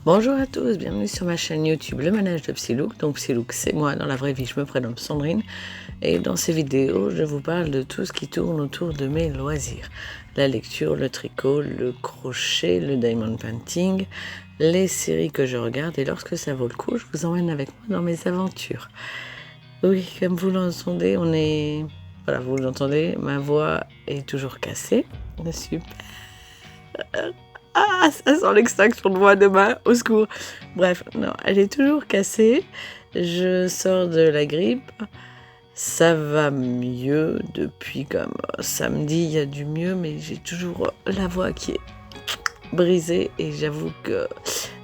Bonjour à tous, bienvenue sur ma chaîne YouTube Le Manège de Psylook. Donc Psylook, c'est moi dans la vraie vie, je me prénomme Sandrine. Et dans ces vidéos, je vous parle de tout ce qui tourne autour de mes loisirs. La lecture, le tricot, le crochet, le diamond painting, les séries que je regarde. Et lorsque ça vaut le coup, je vous emmène avec moi dans mes aventures. Oui, comme vous l'entendez, Voilà, vous l'entendez, ma voix est toujours cassée. Super. Ah, ça sent l'extinction de voix demain, au secours. Bref, non, elle est toujours cassée. Je sors de la grippe. Ça va mieux depuis comme samedi, il y a du mieux, mais j'ai toujours la voix qui est brisée et j'avoue que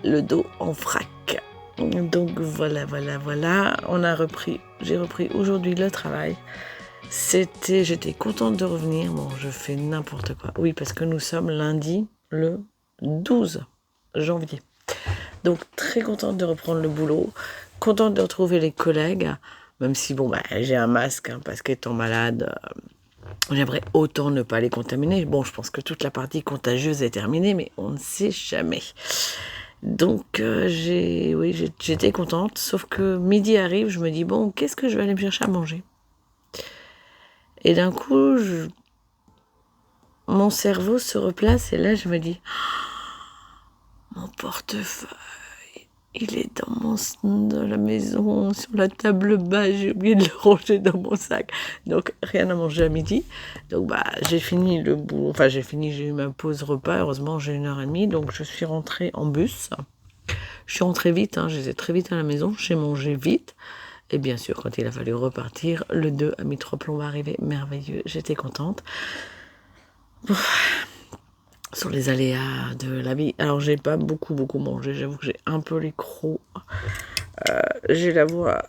le dos en frappe. Donc voilà. J'ai repris aujourd'hui le travail. J'étais contente de revenir. Bon, je fais n'importe quoi. Oui, parce que nous sommes lundi le 12 janvier. Donc très contente de reprendre le boulot, contente de retrouver les collègues, même si j'ai un masque, parce qu'étant malade, j'aimerais autant ne pas les contaminer. Bon, je pense que toute la partie contagieuse est terminée, mais on ne sait jamais. Donc j'étais contente, sauf que midi arrive, je me dis bon, qu'est-ce que je vais aller me chercher à manger? Et d'un coup, mon cerveau se replace et là je me dis mon portefeuille, il est dans la maison, sur la table basse, j'ai oublié de le ranger dans mon sac. Donc rien à manger à midi. Donc j'ai fini le boulot, j'ai eu ma pause repas, heureusement j'ai 1h30, donc je suis rentrée en bus. Je suis rentrée vite, j'étais très vite à la maison, j'ai mangé vite. Et bien sûr, quand il a fallu repartir, le 2 a mis 3 plombs à arriver, merveilleux, j'étais contente. Sur les aléas de la vie. Alors, j'ai pas beaucoup mangé. J'avoue que j'ai un peu les crocs. J'ai la voix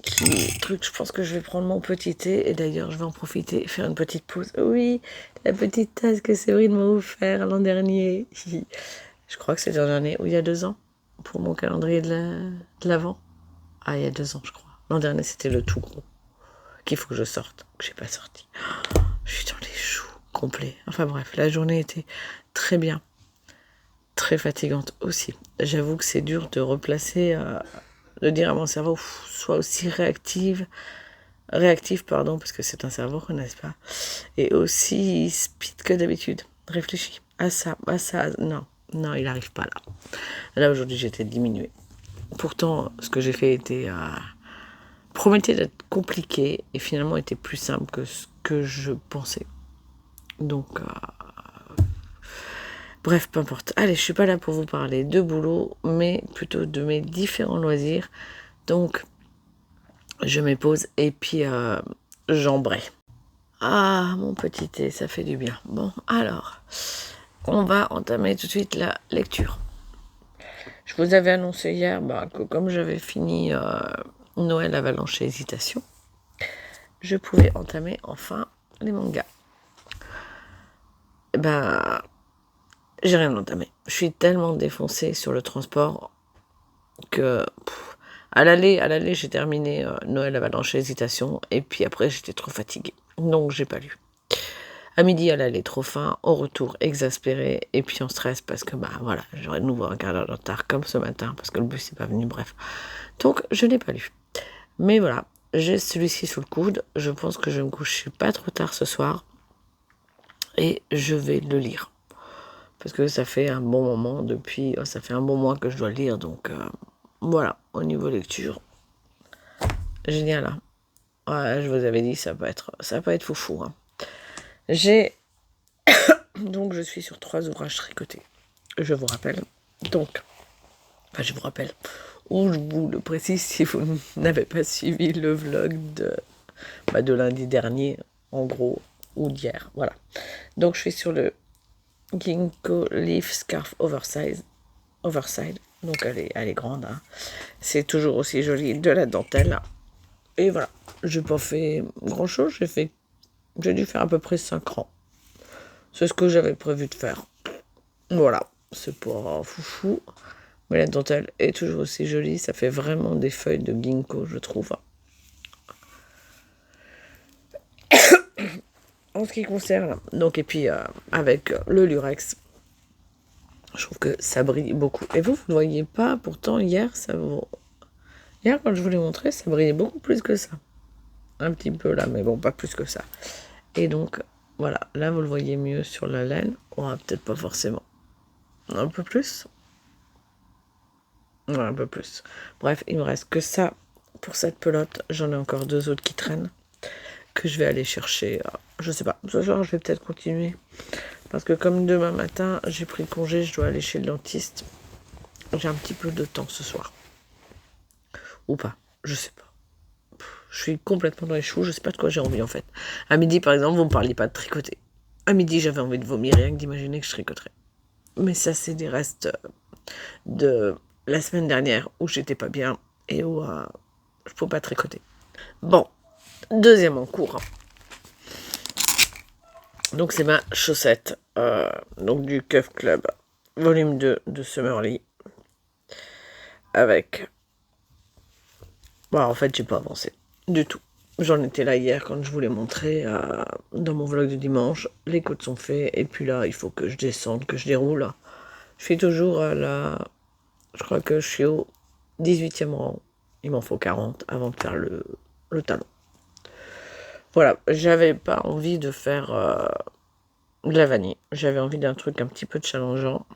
qui truc. Je pense que je vais prendre mon petit thé. Et d'ailleurs, je vais en profiter, faire une petite pause. Oui, la petite tasse que Séverine m'a offert l'an dernier. Je crois que c'est l'an dernier, ou il y a 2 ans, pour mon calendrier de l'Avent. Ah, il y a 2 ans, je crois. L'an dernier, c'était le tout gros. Qu'il faut que je sorte, que j'ai pas sorti. Je suis dans les choux complets. Enfin bref, la journée était très bien. Très fatigante aussi. J'avoue que c'est dur de replacer, de dire à mon cerveau, sois aussi réactif, parce que c'est un cerveau, n'est-ce pas? Et aussi speed que d'habitude. Réfléchis à ça. Non, il n'arrive pas là. Là, aujourd'hui, j'étais diminuée. Pourtant, ce que j'ai fait promettait d'être compliqué et finalement était plus simple que ce que je pensais. Donc, bref, peu importe. Allez, je suis pas là pour vous parler de boulot, mais plutôt de mes différents loisirs. Donc, je me pose et puis j'embraye. Ah, mon petit thé, ça fait du bien. Bon, alors, on va entamer tout de suite la lecture. Je vous avais annoncé hier que comme j'avais fini Noël Avalanche et Hésitation, je pouvais entamer enfin les mangas. J'ai rien entamé. Je suis tellement défoncée sur le transport que à l'aller, j'ai terminé Noël Avalanche et Hésitation et puis après j'étais trop fatiguée. Donc j'ai pas lu. À midi, à l'aller trop faim, au retour exaspérée et puis en stress parce que j'aurais de nouveau un quart d'heure de retard comme ce matin parce que le bus n'est pas venu, bref. Donc je n'ai pas lu. Mais voilà, j'ai celui-ci sous le coude. Je pense que je vais me coucher pas trop tard ce soir et je vais le lire. Parce que ça fait un bon moment ça fait un bon mois que je dois le lire, donc voilà, au niveau lecture, génial. Hein. Ouais, je vous avais dit, ça va pas être foufou. Hein. Donc je suis sur 3 ouvrages tricotés, je vous rappelle. Donc, je vous rappelle, ou je vous le précise si vous n'avez pas suivi le vlog de lundi dernier, en gros, ou d'hier, voilà. Donc je suis sur le Ginkgo Leaf Scarf Overside. Donc elle est grande. Hein. C'est toujours aussi joli, de la dentelle. Et voilà, j'ai pas fait grand chose. J'ai dû faire à peu près 5 rangs. C'est ce que j'avais prévu de faire. Voilà, c'est pas foufou. Mais la dentelle est toujours aussi jolie. Ça fait vraiment des feuilles de ginkgo, je trouve. En ce qui concerne, donc, et puis avec le lurex, Je trouve que ça brille beaucoup. Et vous ne voyez pas, pourtant hier, hier quand je vous l'ai montré, ça brillait beaucoup plus que ça. Un petit peu là, mais bon, pas plus que ça. Et donc, voilà, là vous le voyez mieux sur la laine. Ouais, peut-être pas forcément. Un peu plus. Ouais, un peu plus. Bref, il me reste que ça pour cette pelote. J'en ai encore 2 autres qui traînent, que je vais aller chercher. Je sais pas, ce soir je vais peut-être continuer. Parce que comme demain matin, j'ai pris congé, je dois aller chez le dentiste. J'ai un petit peu de temps ce soir. Ou pas, je sais pas. Je suis complètement dans les choux, je sais pas de quoi j'ai envie en fait. À midi par exemple, vous me parliez pas de tricoter. À midi, j'avais envie de vomir, rien que d'imaginer que je tricoterais. Mais ça, c'est des restes de la semaine dernière où j'étais pas bien et où je peux pas tricoter. Bon, deuxième en cours. Donc c'est ma chaussette, donc du Cuff Club, volume 2 de Summerly. Avec... Bon, en fait, j'ai pas avancé du tout. J'en étais là hier quand je vous l'ai montré dans mon vlog de dimanche. Les côtes sont faits et puis là, il faut que je descende, que je déroule. Je suis toujours à la... Je crois que je suis au 18e rang. Il m'en faut 40 avant de faire le talon. Voilà, j'avais pas envie de faire de la vanille. J'avais envie d'un truc un petit peu challengeant.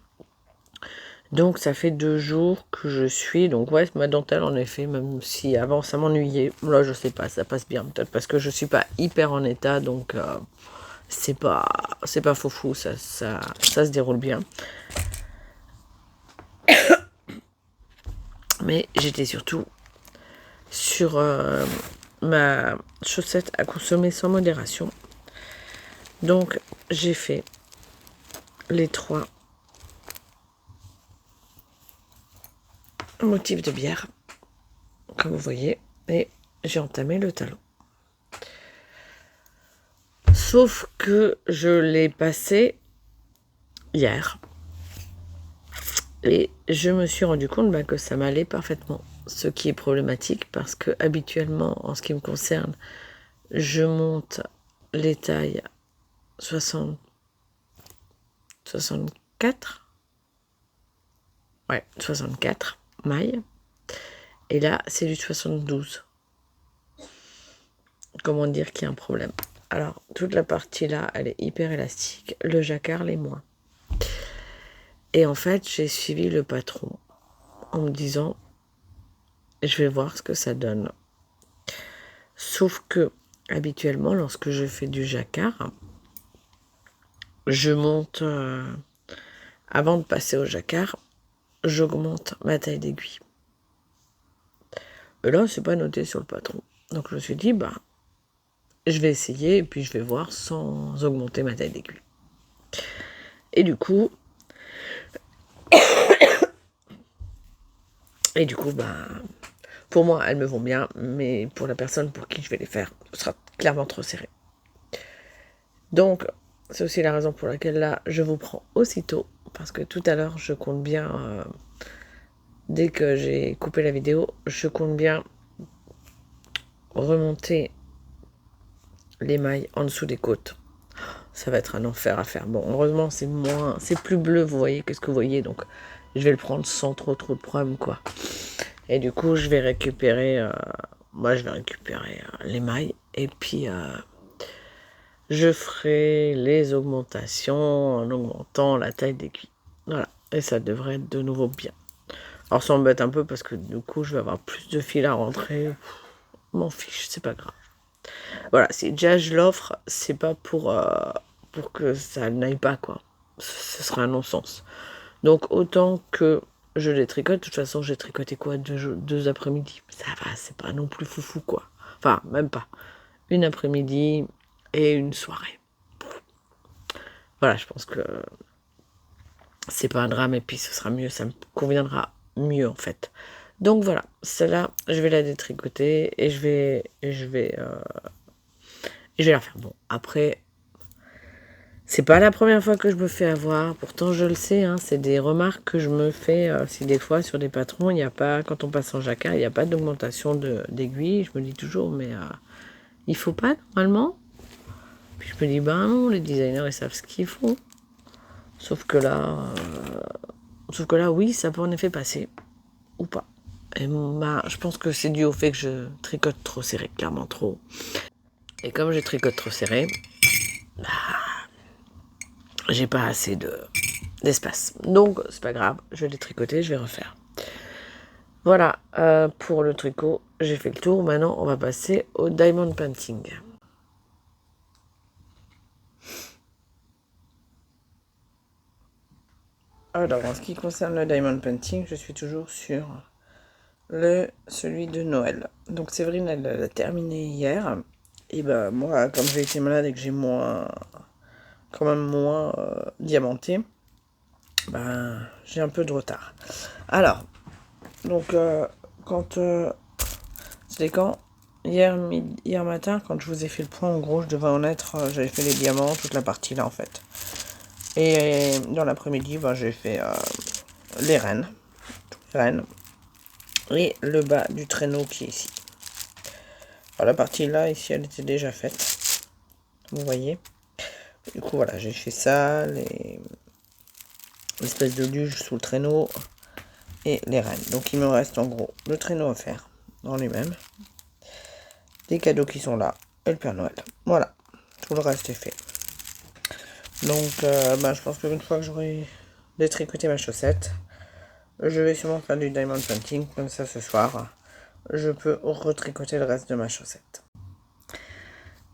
Donc ça fait 2 jours que je suis. Donc ouais, ma dentelle en effet, même si avant ça m'ennuyait. Là je sais pas, ça passe bien. Peut-être parce que je suis pas hyper en état. Donc c'est pas fou, ça se déroule bien. Mais j'étais surtout sur ma chaussette à consommer sans modération. Donc j'ai fait les 3 motifs de bière, comme vous voyez, et j'ai entamé le talon. Sauf que je l'ai passé hier. Et je me suis rendu compte que ça m'allait parfaitement. Ce qui est problématique parce que habituellement, en ce qui me concerne, je monte les tailles 60, 64. Ouais, 64 mailles. Et là, c'est du 72. Comment dire qu'il y a un problème? Alors, toute la partie là, elle est hyper élastique. Le jacquard l'est moins. Et en fait, j'ai suivi le patron en me disant, je vais voir ce que ça donne. Sauf que, habituellement, lorsque je fais du jacquard, je monte, avant de passer au jacquard, j'augmente ma taille d'aiguille. Et là, c'est pas noté sur le patron. Donc, je me suis dit, je vais essayer et puis je vais voir sans augmenter ma taille d'aiguille. Et du coup, pour moi, elles me vont bien, mais pour la personne pour qui je vais les faire, ce sera clairement trop serré. Donc, c'est aussi la raison pour laquelle là, je vous prends aussitôt, parce que tout à l'heure, je compte bien, dès que j'ai coupé la vidéo, je compte bien remonter les mailles en dessous des côtes. Ça va être un enfer à faire. Bon, heureusement, c'est plus bleu, vous voyez, que ce que vous voyez, donc je vais le prendre sans trop de problème, quoi. Et du coup, je vais récupérer, les mailles, et puis je ferai les augmentations en augmentant la taille d'aiguille. Voilà, et ça devrait être de nouveau bien. Alors ça m'embête un peu parce que du coup, je vais avoir plus de fil à rentrer. M'en fiche, c'est pas grave. Voilà, si déjà je l'offre, c'est pas pour que ça n'aille pas, quoi. Ce serait un non-sens. Donc autant que je les tricote. De toute façon, j'ai tricoté quoi, 2 après-midi. Ça va, c'est pas non plus foufou, quoi. Enfin, même pas. Une après-midi et une soirée. Voilà, je pense que c'est pas un drame et puis ce sera mieux, ça me conviendra mieux en fait. Donc voilà, celle-là, je vais la détricoter et je vais la faire. Bon, après, c'est pas la première fois que je me fais avoir. Pourtant, je le sais, hein, c'est des remarques que je me fais. Si des fois, sur des patrons, il n'y a pas, quand on passe en jacquard, il n'y a pas d'augmentation d'aiguille. Je me dis toujours, mais il faut pas normalement. Puis je me dis, non, les designers, ils savent ce qu'ils font. Sauf que là, oui, ça peut en effet passer, ou pas. Et bah, je pense que c'est dû au fait que je tricote trop serré, clairement trop. Et comme je tricote trop serré, bah, j'ai pas assez d'espace. Donc, c'est pas grave, je vais les tricoter, je vais refaire. Voilà, pour le tricot, j'ai fait le tour. Maintenant, on va passer au diamond painting. Alors, en ce qui concerne le diamond painting, je suis toujours sur celui de Noël. Donc, Séverine, elle l'a terminé hier. Et ben, moi, comme j'ai été malade et que j'ai quand même moins diamanté, ben, j'ai un peu de retard. Alors, donc, c'était quand hier matin, quand je vous ai fait le point, en gros, je devais en être, j'avais fait les diamants, toute la partie là, en fait. Et dans l'après-midi, ben, j'ai fait les rennes, et le bas du traîneau qui est ici. Alors, la partie là, ici, elle était déjà faite. Vous voyez. Du coup, voilà, j'ai fait ça, l'espèce de luge sous le traîneau et les rennes. Donc, il me reste en gros le traîneau à faire dans lui-même, des cadeaux qui sont là et le Père Noël. Voilà, tout le reste est fait. Donc, je pense qu'une fois que j'aurai détricoté ma chaussette, je vais sûrement faire du diamond painting, comme ça ce soir, je peux retricoter le reste de ma chaussette.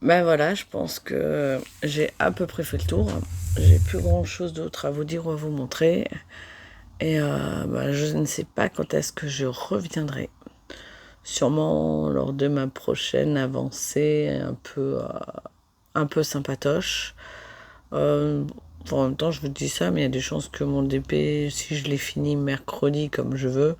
Ben voilà, je pense que j'ai à peu près fait le tour. J'ai plus grand chose d'autre à vous dire ou à vous montrer. Et je ne sais pas quand est-ce que je reviendrai. Sûrement lors de ma prochaine avancée un peu sympatoche. En même temps, je vous dis ça, mais il y a des chances que mon DP, si je l'ai fini mercredi comme je veux,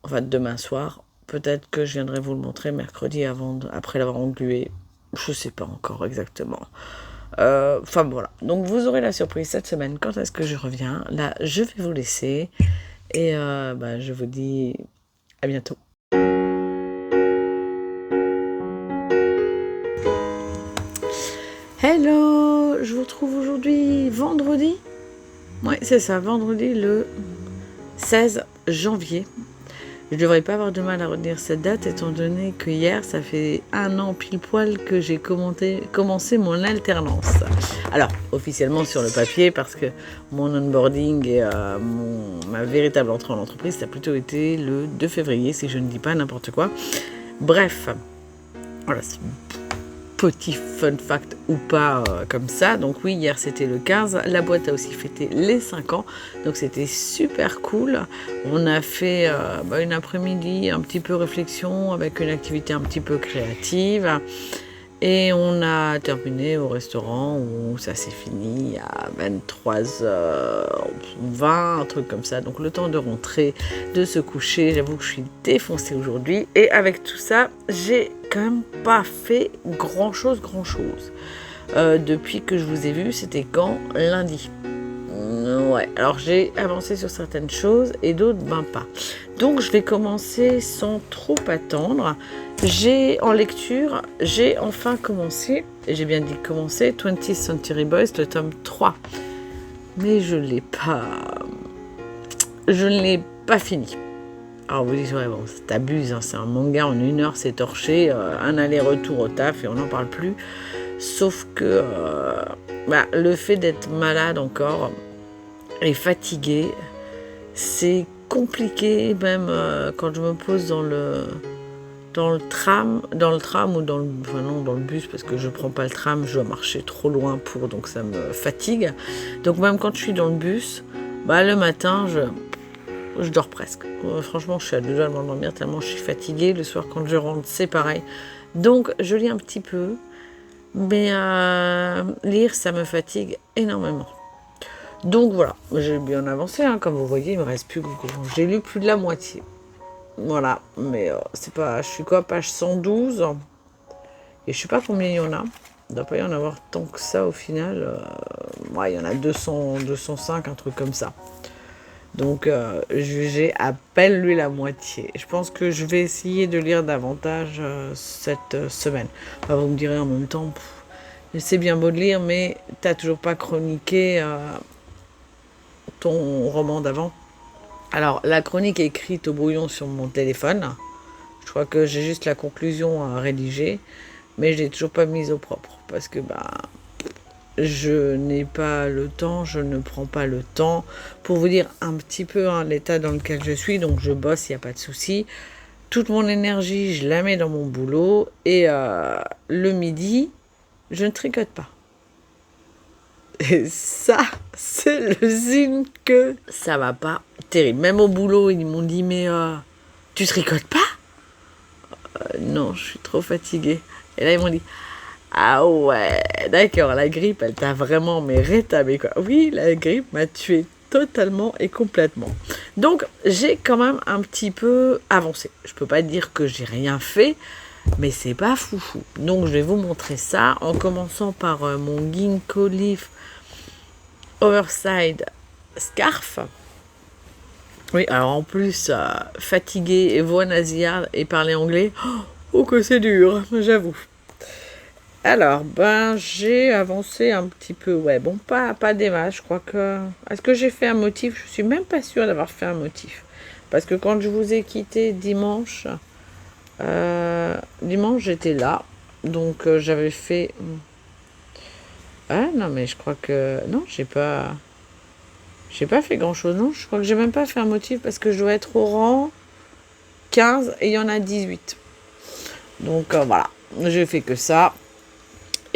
enfin demain soir, peut-être que je viendrai vous le montrer mercredi après l'avoir englué. Je sais pas encore exactement. Voilà. Donc vous aurez la surprise cette semaine quand est-ce que je reviens. Là, je vais vous laisser. Et je vous dis à bientôt. Hello, je vous retrouve aujourd'hui vendredi. Ouais, c'est ça, vendredi le 16 janvier. Je devrais pas avoir de mal à retenir cette date étant donné que hier, ça fait 1 an pile poil que j'ai commencé mon alternance. Alors, officiellement sur le papier, parce que mon onboarding et ma véritable entrée en entreprise, ça a plutôt été le 2 février, si je ne dis pas n'importe quoi. Bref, voilà, petit fun fact ou pas comme ça. Donc oui, hier c'était le 15. La boîte a aussi fêté les 5 ans. Donc c'était super cool. On a fait une après-midi un petit peu réflexion avec une activité un petit peu créative. Et on a terminé au restaurant où ça s'est fini à 23h20, un truc comme ça. Donc le temps de rentrer, de se coucher. J'avoue que je suis défoncée aujourd'hui. Et avec tout ça, j'ai quand même pas fait grand chose. Depuis que je vous ai vu, c'était quand? Lundi. Ouais, alors j'ai avancé sur certaines choses et d'autres, pas. Donc je vais commencer sans trop attendre. En lecture, j'ai enfin commencé, et j'ai bien dit commencer, 20th Century Boys, le tome 3. Mais je ne l'ai pas fini. Alors vous dites, ouais, bon, t'abuses, hein, c'est un manga en 1 heure, c'est torché, un aller-retour au taf et on n'en parle plus. Sauf que le fait d'être malade encore et fatigué, c'est compliqué, même quand je me pose dans le tram ou dans le bus, parce que je prends pas le tram, je dois marcher trop loin donc ça me fatigue. Donc même quand je suis dans le bus, le matin, je dors presque. Franchement, je suis à 2 doigts de m'endormir tellement je suis fatiguée. Le soir, quand je rentre, c'est pareil. Donc, je lis un petit peu, mais lire, ça me fatigue énormément. Donc voilà, j'ai bien avancé, hein, comme vous voyez, il me reste plus beaucoup. J'ai lu plus de la moitié. Voilà, mais c'est pas... Je suis quoi, page 112 et je sais pas combien il y en a. Il ne doit pas y en avoir tant que ça au final. Il y en a 200, 205, un truc comme ça. Donc j'ai à peine lu la moitié. Je pense que je vais essayer de lire davantage cette semaine. Vous me direz en même temps, C'est bien beau de lire, mais t'as toujours pas chroniqué ton roman d'avant. Alors, la chronique est écrite au brouillon sur mon téléphone. Je crois que j'ai juste la conclusion à rédiger, mais je l'ai toujours pas mise au propre parce que je n'ai pas le temps, je ne prends pas le temps. Pour vous dire un petit peu l'état dans lequel je suis, donc je bosse, il n'y a pas de souci. Toute mon énergie, je la mets dans mon boulot et le midi, je ne tricote pas. Et ça, c'est le signe que ça va pas terrible. Même au boulot, ils m'ont dit, mais tu tricotes pas? Non, je suis trop fatiguée. Et là, ils m'ont dit, ah ouais, d'accord, la grippe, elle t'a vraiment rétabli, quoi. Oui, la grippe m'a tué totalement et complètement. Donc, j'ai quand même un petit peu avancé. Je peux pas dire que j'ai rien fait, mais c'est pas foufou. Donc, je vais vous montrer ça en commençant par mon Ginkgo Leaf Overside Scarf. Oui, alors en plus, fatigué et voix nasillarde et parler anglais, oh que c'est dur, j'avoue. Alors, j'ai avancé un petit peu. Ouais, bon, pas des masses. Je crois que... Est-ce que j'ai fait un motif? Je suis même pas sûre d'avoir fait un motif. Parce que quand je vous ai quitté dimanche, j'étais là. Donc, j'avais fait... Ah, non, mais je crois que... Non, j'ai pas fait grand-chose. Non, je crois que j'ai même pas fait un motif parce que je dois être au rang 15 et il y en a 18. Donc, voilà. J'ai fait que ça.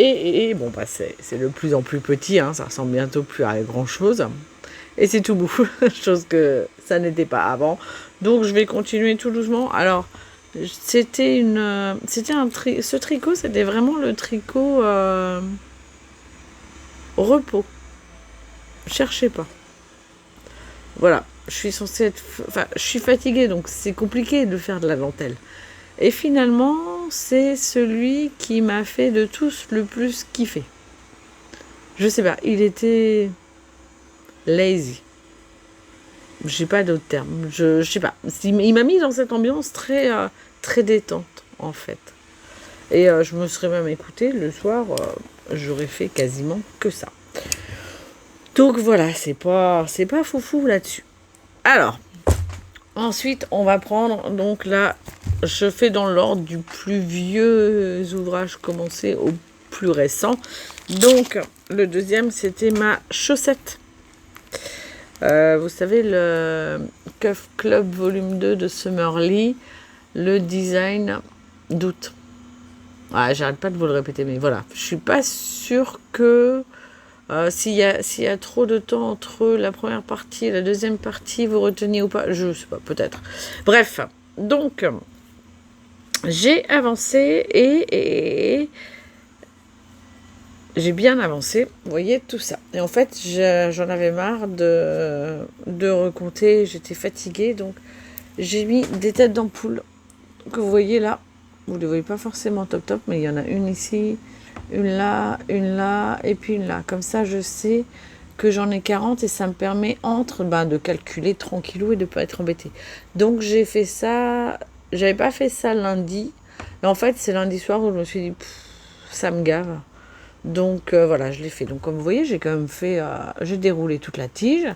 Et bon, c'est de plus en plus petit, hein, ça ressemble bientôt plus à grand chose. Et c'est tout beau, chose que ça n'était pas avant. Donc je vais continuer tout doucement. Alors, ce tricot, c'était vraiment le tricot repos. Cherchez pas. Voilà, je suis censée être... Enfin, je suis fatiguée, donc c'est compliqué de faire de la dentelle. Et finalement, c'est celui qui m'a fait de tous le plus kiffer. Je sais pas, il était lazy. J'ai pas d'autre terme. Je sais pas. Il m'a mis dans cette ambiance très, très détente, en fait. Et je me serais même écoutée le soir, j'aurais fait quasiment que ça. Donc voilà, c'est pas foufou là-dessus. Alors, ensuite, on va prendre, donc là, je fais dans l'ordre du plus vieux ouvrage commencé au plus récent. Donc, le deuxième, c'était ma chaussette. Vous savez, le Cuff Club volume 2 de Summerlee, le design d'août. Ouais, j'arrête pas de vous le répéter, mais voilà. Je suis pas sûre que s'il y a trop de temps entre la première partie et la deuxième partie, vous reteniez ou pas, je sais pas, peut-être. Bref, donc, j'ai avancé et j'ai bien avancé, vous voyez, tout ça. Et en fait, j'en avais marre de recompter, j'étais fatiguée, donc j'ai mis des têtes d'ampoule que vous voyez là. Vous ne les voyez pas forcément top, mais il y en a une ici, une là, et puis une là. Comme ça, je sais que j'en ai 40 et ça me permet de calculer tranquillou et de ne pas être embêtée. Donc, j'ai fait ça, j'avais pas fait ça lundi. Et en fait, c'est lundi soir où je me suis dit, ça me gave. Donc, voilà, je l'ai fait. Donc, comme vous voyez, j'ai quand même fait, j'ai déroulé toute la tige.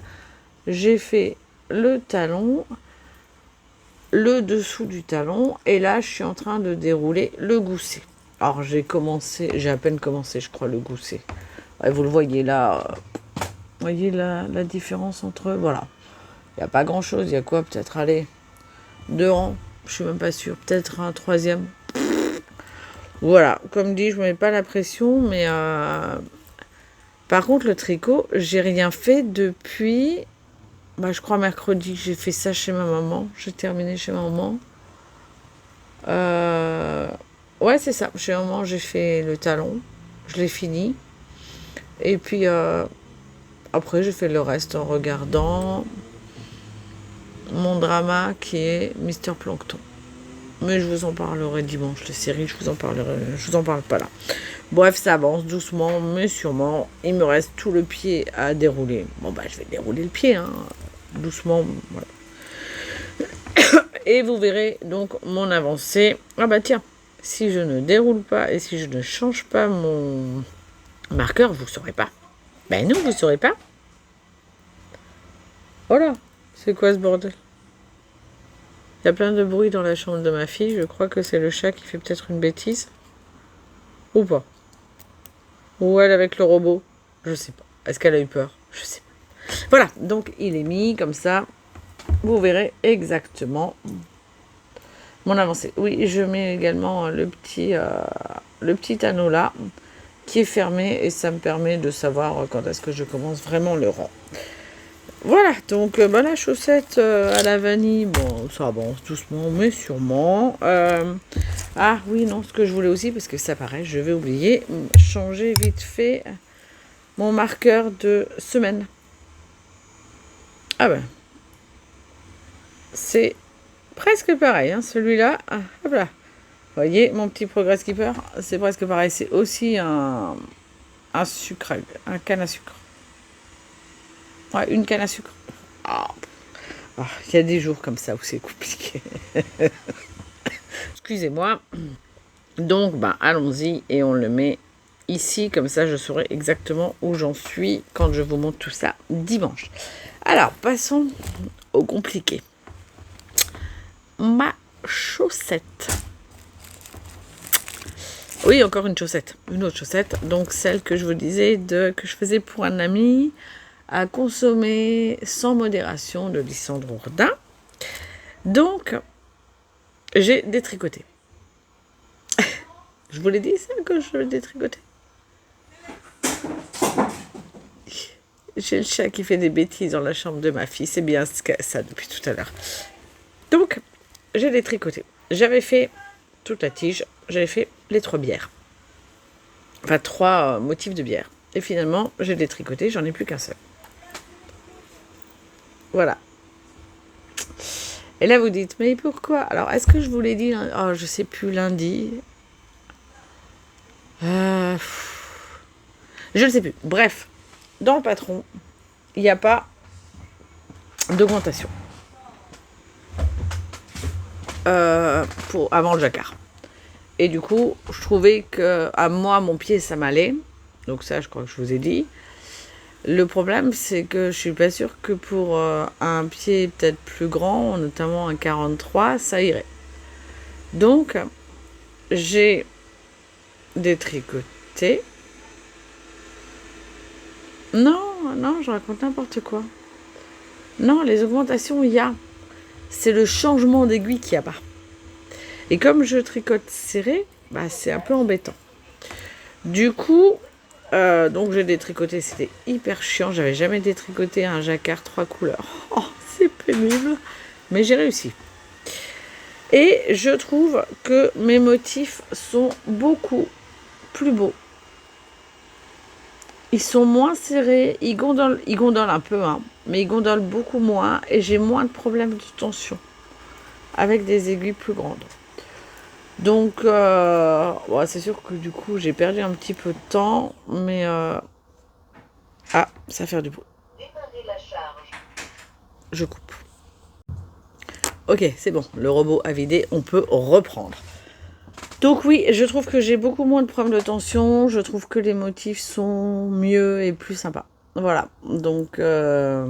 J'ai fait le talon, le dessous du talon, et là je suis en train de dérouler le gousset. Alors j'ai à peine commencé, je crois, le gousset. Ouais, vous le voyez là, vous voyez la différence entre, voilà, il n'y a pas grand chose, il y a quoi, peut-être, allez, 2 rangs, je suis même pas sûre, peut-être un 3e. Voilà, comme dit, je ne mets pas la pression, mais par contre le tricot, j'ai rien fait depuis... je crois mercredi, j'ai fait ça chez ma maman. J'ai terminé chez ma maman. Ouais, c'est ça. Chez maman, j'ai fait le talon. Je l'ai fini. Et puis, après, j'ai fait le reste en regardant mon drama qui est Mister Plankton. Mais je vous en parlerai dimanche. Les séries, je vous en parle pas là. Bref, ça avance doucement, mais sûrement. Il me reste tout le pied à dérouler. Bon, je vais dérouler le pied, hein. Doucement, voilà. Et vous verrez donc mon avancée. Ah tiens, si je ne déroule pas et si je ne change pas mon Marqueur, vous ne saurez pas. Ben non, vous ne saurez pas. Oh là, c'est quoi ce bordel? Il y a plein de bruit dans la chambre de ma fille. Je crois que c'est le chat qui fait peut-être une bêtise. Ou pas. Ou elle avec le robot. Je sais pas. Est-ce qu'elle a eu peur? Je sais pas. Voilà, donc il est mis comme ça. Vous verrez exactement mon avancée. Oui, je mets également le petit anneau là qui est fermé et ça me permet de savoir quand est-ce que je commence vraiment le rang. Voilà, donc la chaussette à la vanille, bon, ça avance doucement, mais sûrement. Ah oui, non, ce que je voulais aussi, parce que ça paraît, je vais oublier, changer vite fait mon marqueur de semaine. Ah ben, c'est presque pareil, hein, celui-là. Ah, hop là. Vous voyez, mon petit Progress Keeper, c'est presque pareil. C'est aussi un sucre, un canne à sucre. Ouais, une canne à sucre. Il y a des jours comme ça où c'est compliqué. Excusez-moi. Donc, allons-y et on le met ici. Comme ça, je saurai exactement où j'en suis quand je vous montre tout ça dimanche. Alors, passons au compliqué. Ma chaussette. Oui, encore une chaussette. Une autre chaussette. Donc, celle que je vous disais que je faisais pour un ami à consommer sans modération de Lissandre Jourdain. Donc, j'ai détricoté. Je vous l'ai dit ça que je détricotais. J'ai le chat qui fait des bêtises dans la chambre de ma fille. C'est bien ça depuis tout à l'heure. Donc, j'ai détricoté. J'avais fait toute la tige. J'avais fait les 3 bières. Enfin, 3 motifs de bière. Et finalement, j'ai détricoté. J'en ai plus qu'un seul. Voilà. Et là, vous dites, mais pourquoi? Alors, est-ce que je vous l'ai dit? Oh, je sais plus, lundi. Je ne sais plus. Bref, dans le patron, il n'y a pas d'augmentation avant le jacquard. Et du coup, je trouvais que à moi, mon pied, ça m'allait. Donc ça, je crois que je vous ai dit. Le problème, c'est que je suis pas sûre que pour un pied peut-être plus grand, notamment un 43, ça irait. Donc, j'ai détricoté. Non, je raconte n'importe quoi. Non, les augmentations, il y a. C'est le changement d'aiguille qu'il n'y a pas. Et comme je tricote serré, c'est un peu embêtant. Du coup, donc j'ai détricoté, c'était hyper chiant. J'avais jamais détricoté un jacquard 3 couleurs. Oh, c'est pénible. Mais j'ai réussi. Et je trouve que mes motifs sont beaucoup plus beaux. Ils sont moins serrés, ils gondolent un peu, hein, mais ils gondolent beaucoup moins et j'ai moins de problèmes de tension avec des aiguilles plus grandes. Donc, c'est sûr que du coup, j'ai perdu un petit peu de temps, mais... Ah, ça va faire du bruit. Je coupe. Ok, c'est bon, le robot a vidé, on peut reprendre. Donc oui, je trouve que j'ai beaucoup moins de problèmes de tension, je trouve que les motifs sont mieux et plus sympas. Voilà, donc là,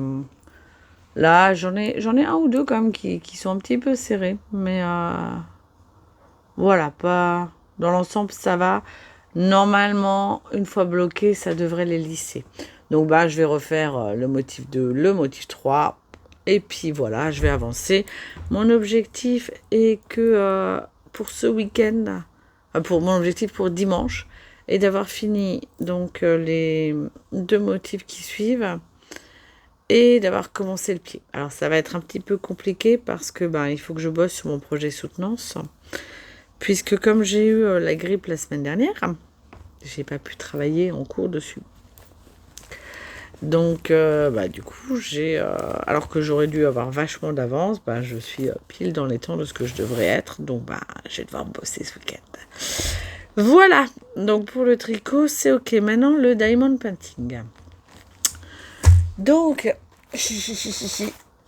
j'en ai un ou deux quand même qui sont un petit peu serrés, mais voilà, pas dans l'ensemble, ça va. Normalement, une fois bloqué, ça devrait les lisser. Donc je vais refaire le motif 2, le motif 3, et puis voilà, je vais avancer. Mon objectif est que pour ce week-end, pour mon objectif pour dimanche, est d'avoir fini donc les 2 motifs qui suivent et d'avoir commencé le pied. Alors ça va être un petit peu compliqué parce que il faut que je bosse sur mon projet soutenance, puisque comme j'ai eu la grippe la semaine dernière, j'ai pas pu travailler en cours dessus. Donc, du coup, alors que j'aurais dû avoir vachement d'avance, je suis pile dans les temps de ce que je devrais être. Donc, je vais devoir bosser ce week-end. Voilà. Donc, pour le tricot, c'est OK. Maintenant, le diamond painting. Donc,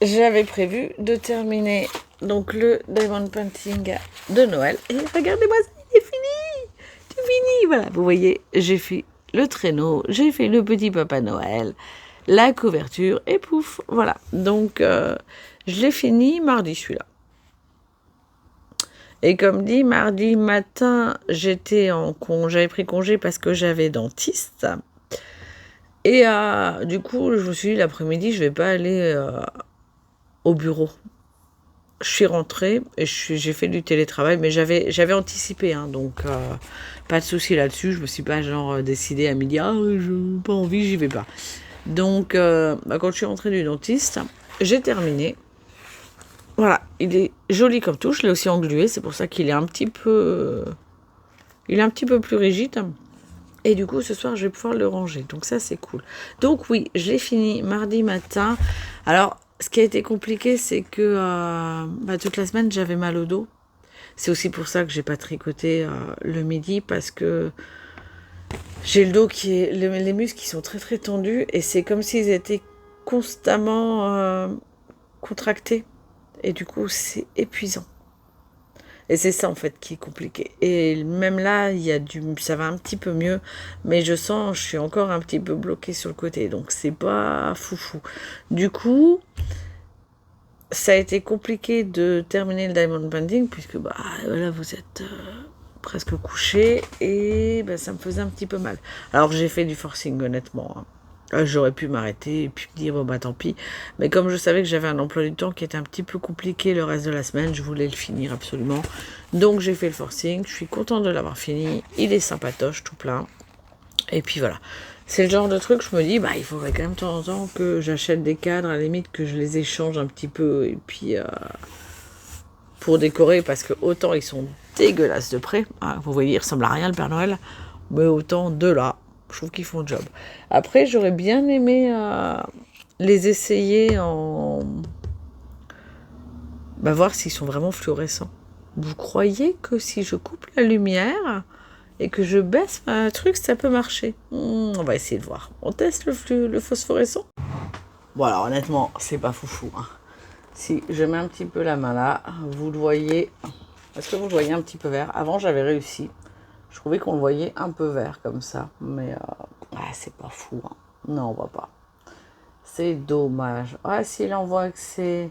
j'avais prévu de terminer donc le diamond painting de Noël. Et regardez-moi ça, il est fini. C'est fini. Voilà, vous voyez, j'ai fait le traîneau, j'ai fait le petit Papa Noël, la couverture, et pouf, voilà. Donc, je l'ai fini mardi, celui-là. Et comme dit, mardi matin, j'avais pris congé parce que j'avais dentiste. Et du coup, je me suis dit, l'après-midi, je vais pas aller au bureau. Je suis rentrée et j'ai fait du télétravail, mais j'avais anticipé, hein, donc pas de souci là-dessus. Je me suis pas décidée à midi, je n'ai pas envie, j'y vais pas. Donc, quand je suis rentrée du dentiste, j'ai terminé. Voilà, il est joli comme tout, je l'ai aussi englué, c'est pour ça qu'il est un petit peu plus rigide. Et du coup, ce soir, je vais pouvoir le ranger. Donc ça, c'est cool. Donc oui, je l'ai fini mardi matin. Alors, ce qui a été compliqué, c'est que toute la semaine, j'avais mal au dos. C'est aussi pour ça que j'ai pas tricoté le midi, parce que j'ai le dos les muscles qui sont très très tendus, et c'est comme s'ils étaient constamment contractés. Et du coup, c'est épuisant. Et c'est ça, en fait, qui est compliqué. Et même là, ça va un petit peu mieux, mais je suis encore un petit peu bloquée sur le côté. Donc, c'est pas foufou. Du coup, ça a été compliqué de terminer le diamond painting, puisque, là, vous êtes presque couché, et ça me faisait un petit peu mal. Alors, j'ai fait du forcing, honnêtement, hein. J'aurais pu m'arrêter et puis me dire, tant pis. Mais comme je savais que j'avais un emploi du temps qui était un petit peu compliqué le reste de la semaine, je voulais le finir absolument. Donc j'ai fait le forcing, je suis contente de l'avoir fini. Il est sympatoche, tout plein. Et puis voilà. C'est le genre de truc, je me dis, il faudrait quand même de temps en temps que j'achète des cadres, à la limite que je les échange un petit peu. Et puis, pour décorer, parce que autant ils sont dégueulasses de près. Hein, vous voyez, ils ressemblent à rien, le Père Noël. Mais autant de là. Je trouve qu'ils font le job. Après, j'aurais bien aimé les essayer voir s'ils sont vraiment fluorescents. Vous croyez que si je coupe la lumière et que je baisse un truc, ça peut marcher? On va essayer de voir. On teste le phosphorescent. Bon, alors honnêtement, c'est pas foufou. Hein. Si je mets un petit peu la main là, vous le voyez. Est-ce que vous le voyez un petit peu vert? Avant, j'avais réussi. Je trouvais qu'on le voyait un peu vert comme ça, mais c'est pas fou. Hein. Non, on voit pas. C'est dommage. Si là on voit que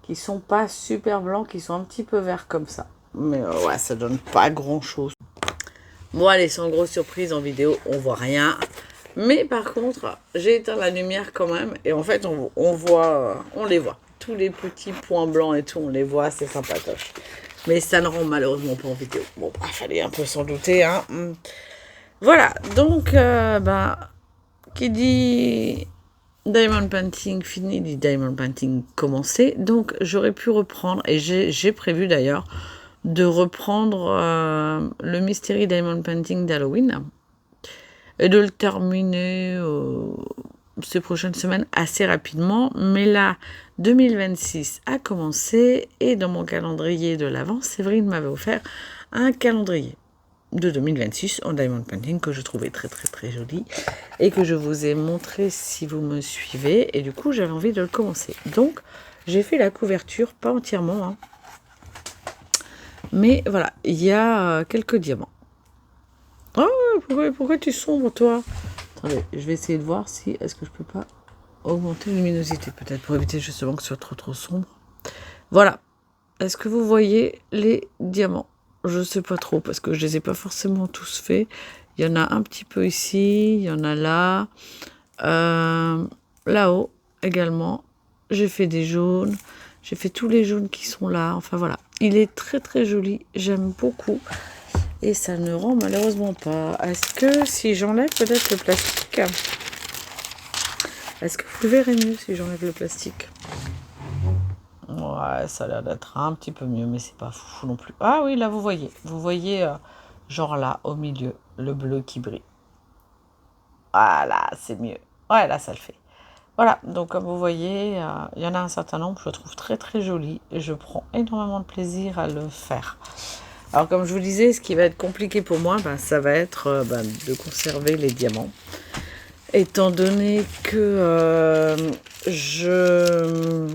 qu'ils sont pas super blancs, qu'ils sont un petit peu verts comme ça. Mais ça donne pas grand chose. Bon, allez, sans grosse surprise en vidéo, on voit rien. Mais par contre, j'ai éteint la lumière quand même, et en fait, on les voit. Tous les petits points blancs et tout, on les voit, c'est sympatoche. Mais ça ne rend malheureusement pas en vidéo. Bon, il fallait un peu s'en douter, hein. Voilà, donc, qui dit diamond painting fini, dit diamond painting commencé. Donc, j'aurais pu reprendre, et j'ai prévu d'ailleurs, de reprendre le Mystery Diamond Painting d'Halloween, et de le terminer ces prochaines semaines assez rapidement. Mais là, 2026 a commencé, et dans mon calendrier de l'Avent, Séverine m'avait offert un calendrier de 2026 en diamond painting que je trouvais très très très joli et que je vous ai montré si vous me suivez, et du coup j'avais envie de le commencer. Donc j'ai fait la couverture, pas entièrement, hein. Mais voilà, il y a quelques diamants. Oh, pourquoi tu sombres, toi? Attendez, je vais essayer de voir si... Est-ce que je peux pas augmenter la luminosité, peut-être, pour éviter justement que ce soit trop sombre. Voilà. Est-ce que vous voyez les diamants? Je sais pas trop, parce que je les ai pas forcément tous faits. Il y en a un petit peu ici, il y en a là. Là-haut, également. J'ai fait des jaunes. J'ai fait tous les jaunes qui sont là. Enfin, voilà. Il est très, très joli. J'aime beaucoup. Et ça ne rend malheureusement pas. Est-ce que si j'enlève peut-être le plastique, est-ce que vous verrez mieux si j'enlève le plastique? Ouais, ça a l'air d'être un petit peu mieux, mais c'est pas fou non plus. Ah oui, là vous voyez. Vous voyez, genre là, au milieu, le bleu qui brille. Voilà, c'est mieux. Ouais, là ça le fait. Voilà, donc comme vous voyez, il y en a un certain nombre, je le trouve très très joli, et je prends énormément de plaisir à le faire. Alors comme je vous disais, ce qui va être compliqué pour moi, ça va être de conserver les diamants. Étant donné que je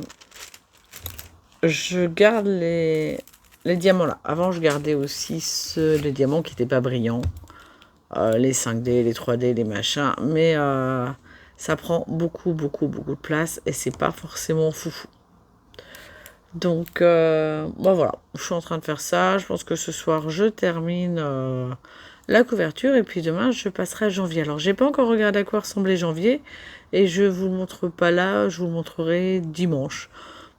garde les diamants là. Avant, je gardais aussi les diamants qui n'étaient pas brillants. les 5D, les 3D, les machins, mais ça prend beaucoup de place et c'est pas forcément foufou. Donc, voilà, je suis en train de faire ça. Je pense que ce soir, je termine la couverture. Et puis demain, je passerai à janvier. Alors, j'ai pas encore regardé à quoi ressemblait janvier. Et je vous le montre pas là. Je vous le montrerai dimanche.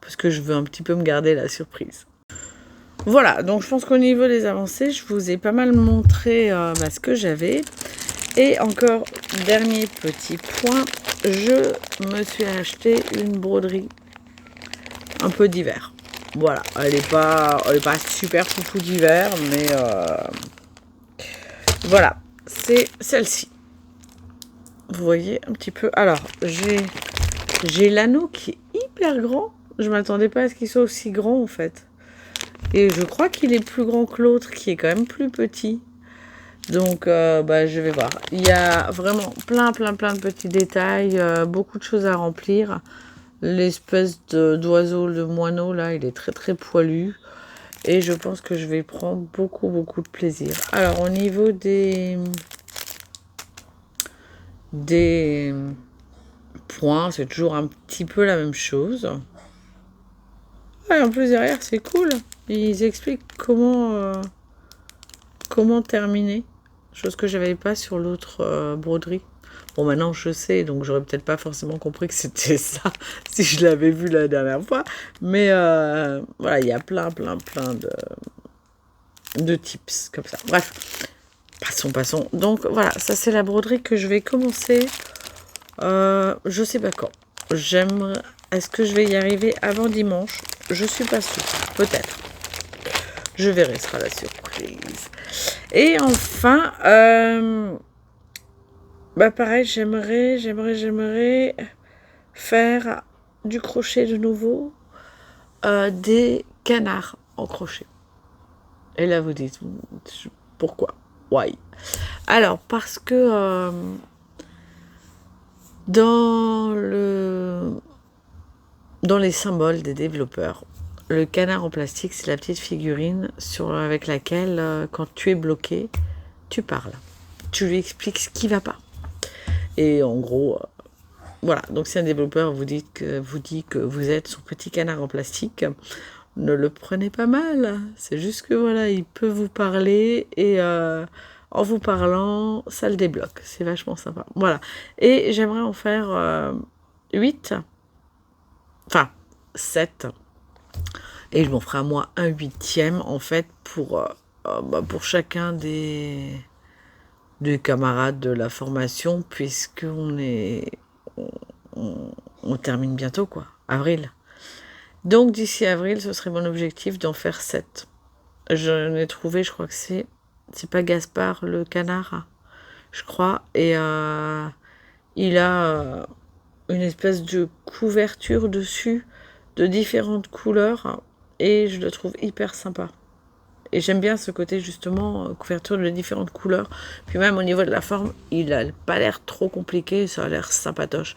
Parce que je veux un petit peu me garder la surprise. Voilà, donc je pense qu'au niveau des avancées, je vous ai pas mal montré ce que j'avais. Et encore, dernier petit point. Je me suis acheté une broderie un peu d'hiver. Voilà, elle est pas super foufou d'hiver, mais voilà, c'est celle-ci. Vous voyez un petit peu. Alors, j'ai l'anneau qui est hyper grand. Je m'attendais pas à ce qu'il soit aussi grand en fait. Et je crois qu'il est plus grand que l'autre, qui est quand même plus petit. Donc, je vais voir. Il y a vraiment plein de petits détails, beaucoup de choses à remplir. L'espèce d'oiseau, de moineau, là, il est très poilu. Et je pense que je vais prendre beaucoup de plaisir. Alors, au niveau des points, c'est toujours un petit peu la même chose. Et en plus, derrière, c'est cool. Ils expliquent comment terminer. Chose que j'avais pas sur l'autre broderie. Bon, maintenant je sais, donc j'aurais peut-être pas forcément compris que c'était ça si je l'avais vu la dernière fois. Mais voilà, il y a plein de tips comme ça. Bref, passons. Donc voilà, ça c'est la broderie que je vais commencer. Je sais pas quand. Est-ce que je vais y arriver avant dimanche? Je suis pas sûre. Peut-être. Je verrai, ce sera la surprise. Et enfin, pareil, j'aimerais faire du crochet de nouveau, des canards en crochet. Et là, vous dites, pourquoi? Why? Alors, parce que dans les symboles des développeurs, le canard en plastique, c'est la petite figurine avec laquelle, quand tu es bloqué, tu parles. Tu lui expliques ce qui ne va pas. Et en gros, voilà. Donc si un développeur vous dit que vous êtes son petit canard en plastique, ne le prenez pas mal. C'est juste que voilà, il peut vous parler et en vous parlant, ça le débloque. C'est vachement sympa. Voilà. Et j'aimerais en faire 8. Enfin, 7. Et je m'en ferai à moi un 8e, en fait, pour chacun des camarades de la formation, puisqu'on on termine bientôt, quoi, avril. Donc, d'ici avril, ce serait mon objectif d'en faire 7. Je l'ai trouvé, je crois que c'est pas Gaspard le canard, je crois, et il a une espèce de couverture dessus de différentes couleurs, et je le trouve hyper sympa. Et j'aime bien ce côté, justement, couverture de différentes couleurs. Puis même au niveau de la forme, il n'a pas l'air trop compliqué, ça a l'air sympatoche.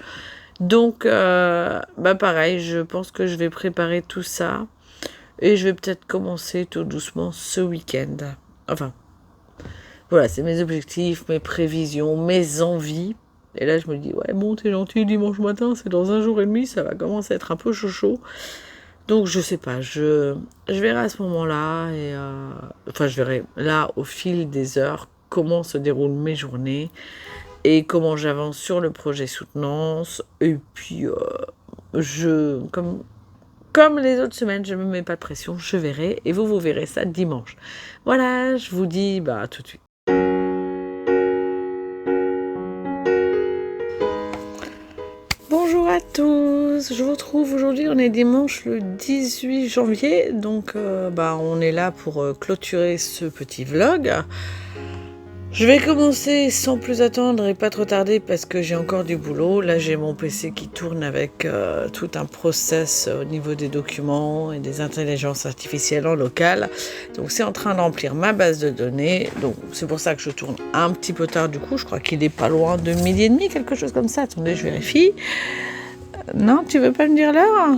Donc, pareil, je pense que je vais préparer tout ça. Et je vais peut-être commencer tout doucement ce week-end. Enfin, voilà, c'est mes objectifs, mes prévisions, mes envies. Et là, je me dis, ouais, bon, t'es gentil, dimanche matin, c'est dans 1 jour et demi, ça va commencer à être un peu chaud. Donc, je sais pas, je verrai à ce moment-là, et je verrai là, au fil des heures, comment se déroulent mes journées, et comment j'avance sur le projet soutenance, et puis, comme les autres semaines, je ne me mets pas de pression, je verrai, et vous verrez ça dimanche. Voilà, je vous dis, à tout de suite. Bonjour à tous, je vous retrouve aujourd'hui, on est dimanche le 18 janvier, donc on est là pour clôturer ce petit vlog. Je vais commencer sans plus attendre et pas trop tarder parce que j'ai encore du boulot. Là j'ai mon PC qui tourne avec tout un process au niveau des documents et des intelligences artificielles en local. Donc c'est en train de remplir ma base de données. Donc c'est pour ça que je tourne un petit peu tard du coup. Je crois qu'il est pas loin de 12h30, quelque chose comme ça. Attendez, je vérifie. Non, tu veux pas me dire l'heure?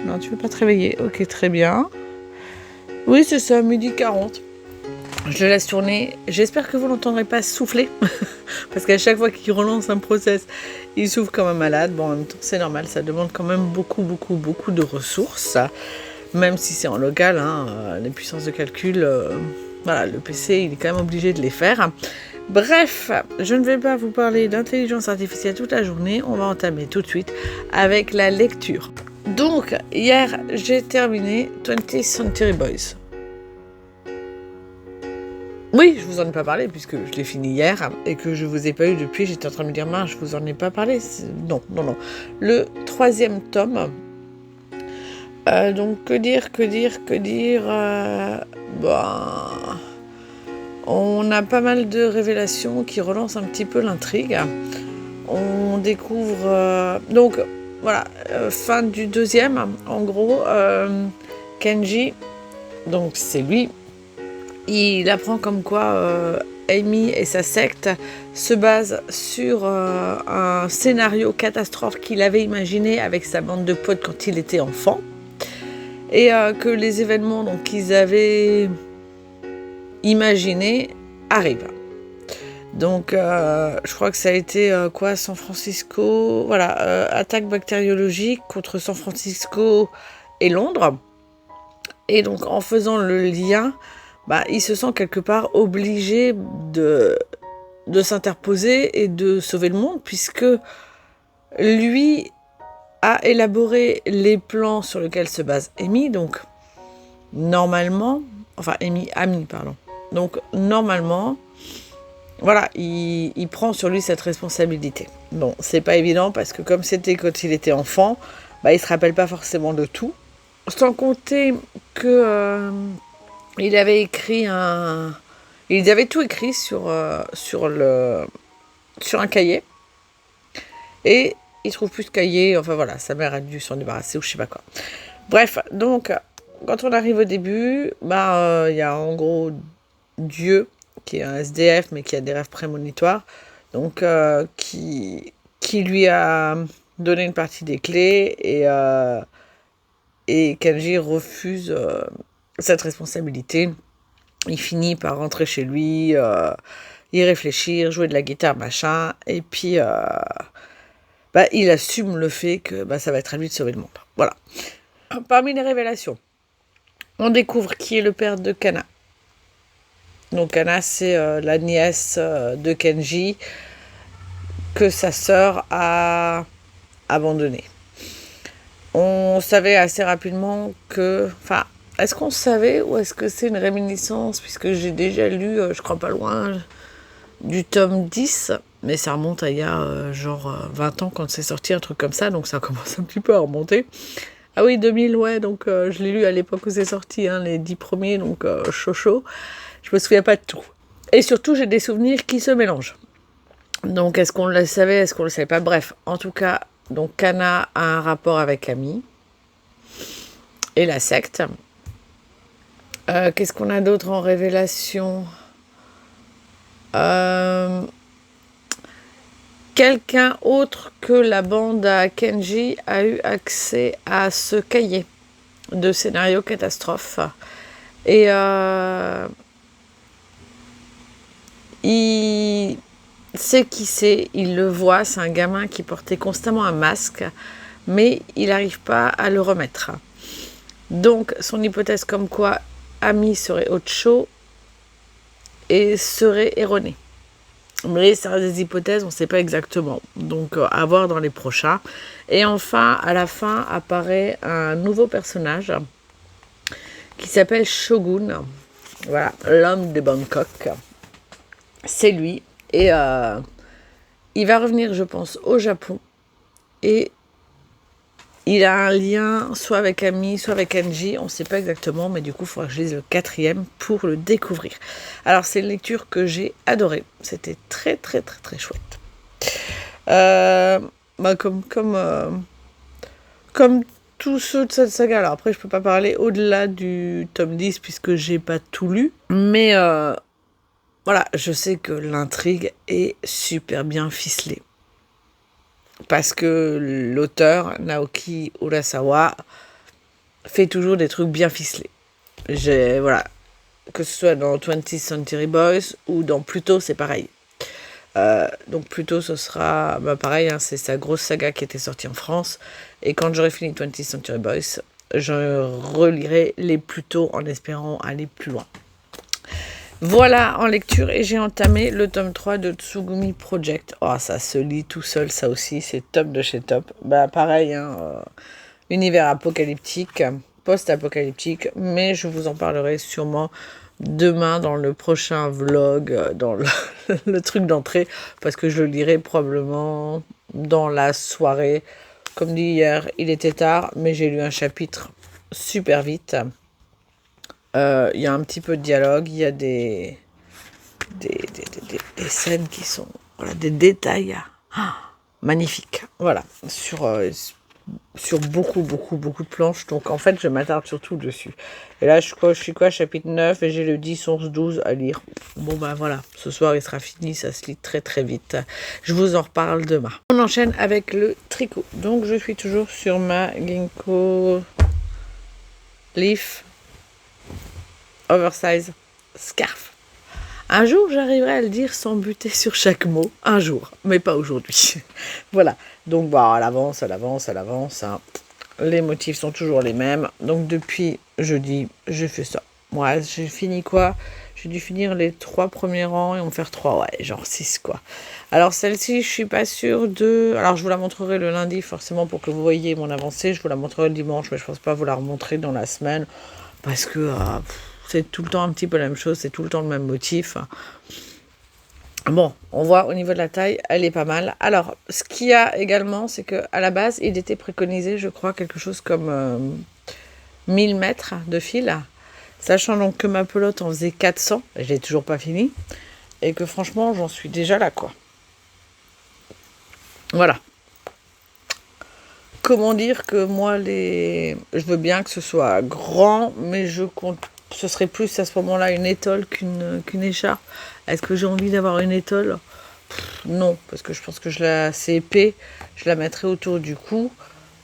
Non, tu veux pas te réveiller. Ok, très bien. Oui, c'est ça, 12h40. Je le laisse tourner. J'espère que vous n'entendrez pas souffler. Parce qu'à chaque fois qu'il relance un process, il souffle comme un malade. Bon, en même temps, c'est normal. Ça demande quand même beaucoup de ressources. Même si c'est en local, hein, les puissances de calcul, voilà, le PC, il est quand même obligé de les faire. Bref, je ne vais pas vous parler d'intelligence artificielle toute la journée. On va entamer tout de suite avec la lecture. Donc, hier, j'ai terminé 20th Century Boys. Oui, je vous en ai pas parlé puisque je l'ai fini hier et que je vous ai pas eu depuis. J'étais en train de me dire, mince, je vous en ai pas parlé. Non. Le 3e tome. Donc, que dire on a pas mal de révélations qui relancent un petit peu l'intrigue. On découvre... donc, voilà, fin du 2e. En gros, Kenji, donc c'est lui, il apprend comme quoi Amy et sa secte se basent sur un scénario catastrophe qu'il avait imaginé avec sa bande de potes quand il était enfant. Et que les événements qu'ils avaient imaginés arrivent. Donc, je crois que ça a été San Francisco, voilà, attaque bactériologique contre San Francisco et Londres. Et donc, en faisant le lien, il se sent quelque part obligé de s'interposer et de sauver le monde, puisque lui a élaboré les plans sur lesquels se base Amy, donc normalement, Amy, pardon. Donc normalement, voilà, il prend sur lui cette responsabilité. Bon, c'est pas évident parce que comme c'était quand il était enfant, il se rappelle pas forcément de tout. Sans compter que il avait tout écrit sur un cahier. Et il trouve plus de cahier, enfin voilà, sa mère a dû s'en débarrasser ou je sais pas quoi. Bref, donc, quand on arrive au début, il y a en gros Dieu, qui est un SDF, mais qui a des rêves prémonitoires, donc qui lui a donné une partie des clés, et Kenji refuse cette responsabilité. Il finit par rentrer chez lui, y réfléchir, jouer de la guitare, machin, et puis... il assume le fait que ça va être à lui de sauver le monde. Voilà. Parmi les révélations, on découvre qui est le père de Kana. Donc Kana, c'est la nièce de Kenji que sa sœur a abandonnée. On savait assez rapidement que... Enfin, est-ce qu'on savait ou est-ce que c'est une réminiscence, puisque j'ai déjà lu, je crois pas loin, du tome 10, mais ça remonte à il y a 20 ans quand c'est sorti, un truc comme ça, donc ça commence un petit peu à remonter. Ah oui, 2000, ouais, donc je l'ai lu à l'époque où c'est sorti, les 10 premiers, donc chaud. Je me souviens pas de tout. Et surtout, j'ai des souvenirs qui se mélangent. Donc, est-ce qu'on le savait, est-ce qu'on le savait pas? Bref, en tout cas, donc Kana a un rapport avec Amy et la secte. Qu'est-ce qu'on a d'autre en révélation? Quelqu'un autre que la bande à Kenji a eu accès à ce cahier de scénario catastrophe. Et il sait qui c'est, il le voit, c'est un gamin qui portait constamment un masque, mais il n'arrive pas à le remettre. Donc, son hypothèse comme quoi Amy serait Ocho et serait erronée. Mais ça reste des hypothèses, on ne sait pas exactement. Donc, à voir dans les prochains. Et enfin, à la fin, apparaît un nouveau personnage qui s'appelle Shogun. Voilà, l'homme de Bangkok. C'est lui. Et il va revenir, je pense, au Japon. Et il a un lien soit avec Amy, soit avec Kenji, on ne sait pas exactement, mais du coup, il faudra que je lise le 4e pour le découvrir. Alors, c'est une lecture que j'ai adorée. C'était très, très, très, très chouette. Comme tous ceux de cette saga. Alors après, je peux pas parler au-delà du tome 10, puisque j'ai pas tout lu. Mais voilà, je sais que l'intrigue est super bien ficelée. Parce que l'auteur, Naoki Urasawa, fait toujours des trucs bien ficelés. Voilà. que ce soit dans 20th Century Boys ou dans Pluto, c'est pareil. Donc Pluto, ce sera pareil, hein, c'est sa grosse saga qui était sortie en France. Et quand j'aurai fini 20th Century Boys, je relirai les Pluto en espérant aller plus loin. Voilà en lecture, et j'ai entamé le tome 3 de Tsugumi Project. Oh, ça se lit tout seul, ça aussi, c'est top de chez top. Pareil, hein, univers apocalyptique, post-apocalyptique, mais je vous en parlerai sûrement demain dans le prochain vlog, dans le truc d'entrée, parce que je le lirai probablement dans la soirée. Comme dit hier, il était tard, mais j'ai lu un chapitre super vite. Il y a un petit peu de dialogue, il y a des scènes qui sont, voilà, des détails magnifiques, voilà, sur beaucoup de planches. Donc en fait je m'attarde surtout dessus. Et là je suis quoi, chapitre 9, et j'ai le 10, 11, 12 à lire. Bon voilà, ce soir il sera fini, ça se lit très vite. Je vous en reparle demain. On enchaîne avec le tricot. Donc je suis toujours sur ma Ginkgo Leaf Oversize Scarf. Un jour, j'arriverai à le dire sans buter sur chaque mot. Un jour, mais pas aujourd'hui. Voilà. Donc, elle avance. Hein. Les motifs sont toujours les mêmes. Donc, depuis jeudi, je fais ça. Moi, j'ai fini quoi? J'ai dû finir les 3 premiers rangs et en faire 3. Ouais, genre 6, quoi. Alors, celle-ci, je suis pas sûre de... Alors, je vous la montrerai le lundi, forcément, pour que vous voyez mon avancée. Je vous la montrerai le dimanche, mais je pense pas vous la remontrer dans la semaine. Parce que... c'est tout le temps un petit peu la même chose, c'est tout le temps le même motif. Bon, on voit au niveau de la taille, elle est pas mal. Alors, ce qu'il y a également, c'est qu'à la base, il était préconisé, je crois, quelque chose comme 1000 mètres de fil. Sachant donc que ma pelote en faisait 400, et je l'ai toujours pas fini. Et que franchement, j'en suis déjà là, quoi. Voilà. Comment dire que moi, je veux bien que ce soit grand, mais je compte... Ce serait plus à ce moment-là une étole qu'une écharpe. Est-ce que j'ai envie d'avoir une étole? Non, parce que je pense que c'est épais. Je la mettrai autour du cou.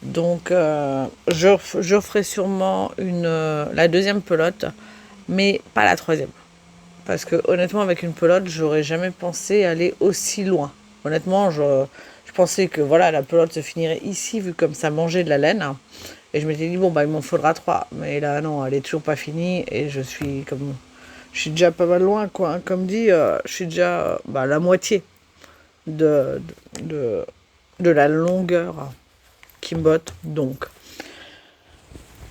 Donc, je ferai sûrement la deuxième pelote, mais pas la troisième. Parce que honnêtement, avec une pelote, j'aurais jamais pensé aller aussi loin. Honnêtement, je pensais que voilà, la pelote se finirait ici, vu comme ça mangeait de la laine. Et je m'étais dit, il m'en faudra 3. Mais là, non, elle est toujours pas finie. Et je suis déjà pas mal loin, quoi. Hein. Comme dit, je suis déjà la moitié de la longueur qui me botte. Donc,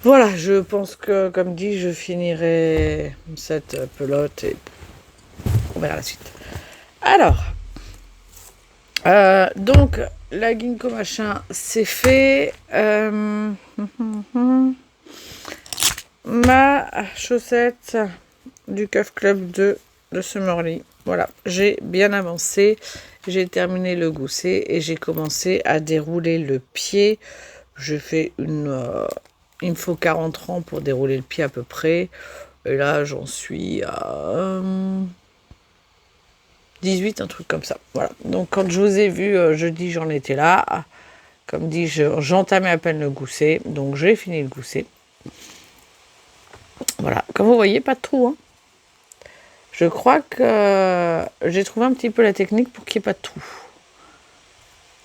voilà, je pense que, comme dit, je finirai cette pelote et on verra la suite. Alors, donc, la ginkgo machin, c'est fait. Ma chaussette du Cuff Club de Summerly. Voilà, j'ai bien avancé. J'ai terminé le gousset et j'ai commencé à dérouler le pied. Je fais il me faut 40 rangs pour dérouler le pied à peu près. Et là, j'en suis à 18, un truc comme ça. Voilà. Donc, quand je vous ai vu jeudi, j'en étais là. Comme dit, j'entamais à peine le gousset. Donc, j'ai fini le gousset. Voilà. Comme vous voyez, pas de trou. Hein. Je crois que j'ai trouvé un petit peu la technique pour qu'il n'y ait pas de trou.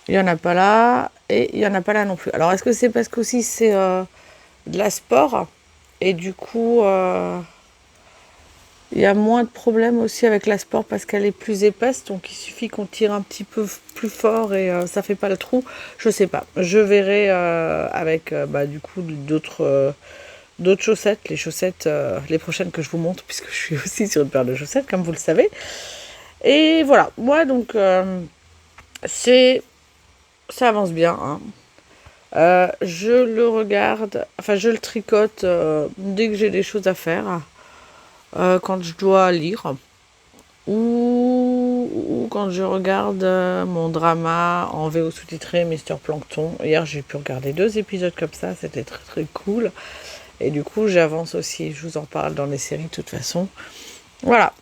Il n'y en a pas là. Et il n'y en a pas là non plus. Alors, est-ce que c'est parce qu'aussi c'est de la sport? Et du coup... il y a moins de problèmes aussi avec la sport parce qu'elle est plus épaisse, donc il suffit qu'on tire un petit peu plus fort et ça fait pas le trou. Je sais pas. Je verrai avec du coup d'autres chaussettes, les chaussettes les prochaines que je vous montre puisque je suis aussi sur une paire de chaussettes comme vous le savez. Et voilà. Moi donc ça avance bien. Hein. Je le regarde, enfin je le tricote dès que j'ai des choses à faire. Quand je dois lire ou quand je regarde mon drama en VO sous-titré Mister Plankton. Hier j'ai pu regarder 2 épisodes comme ça, c'était très cool et du coup j'avance aussi, je vous en parle dans les séries de toute façon. Voilà,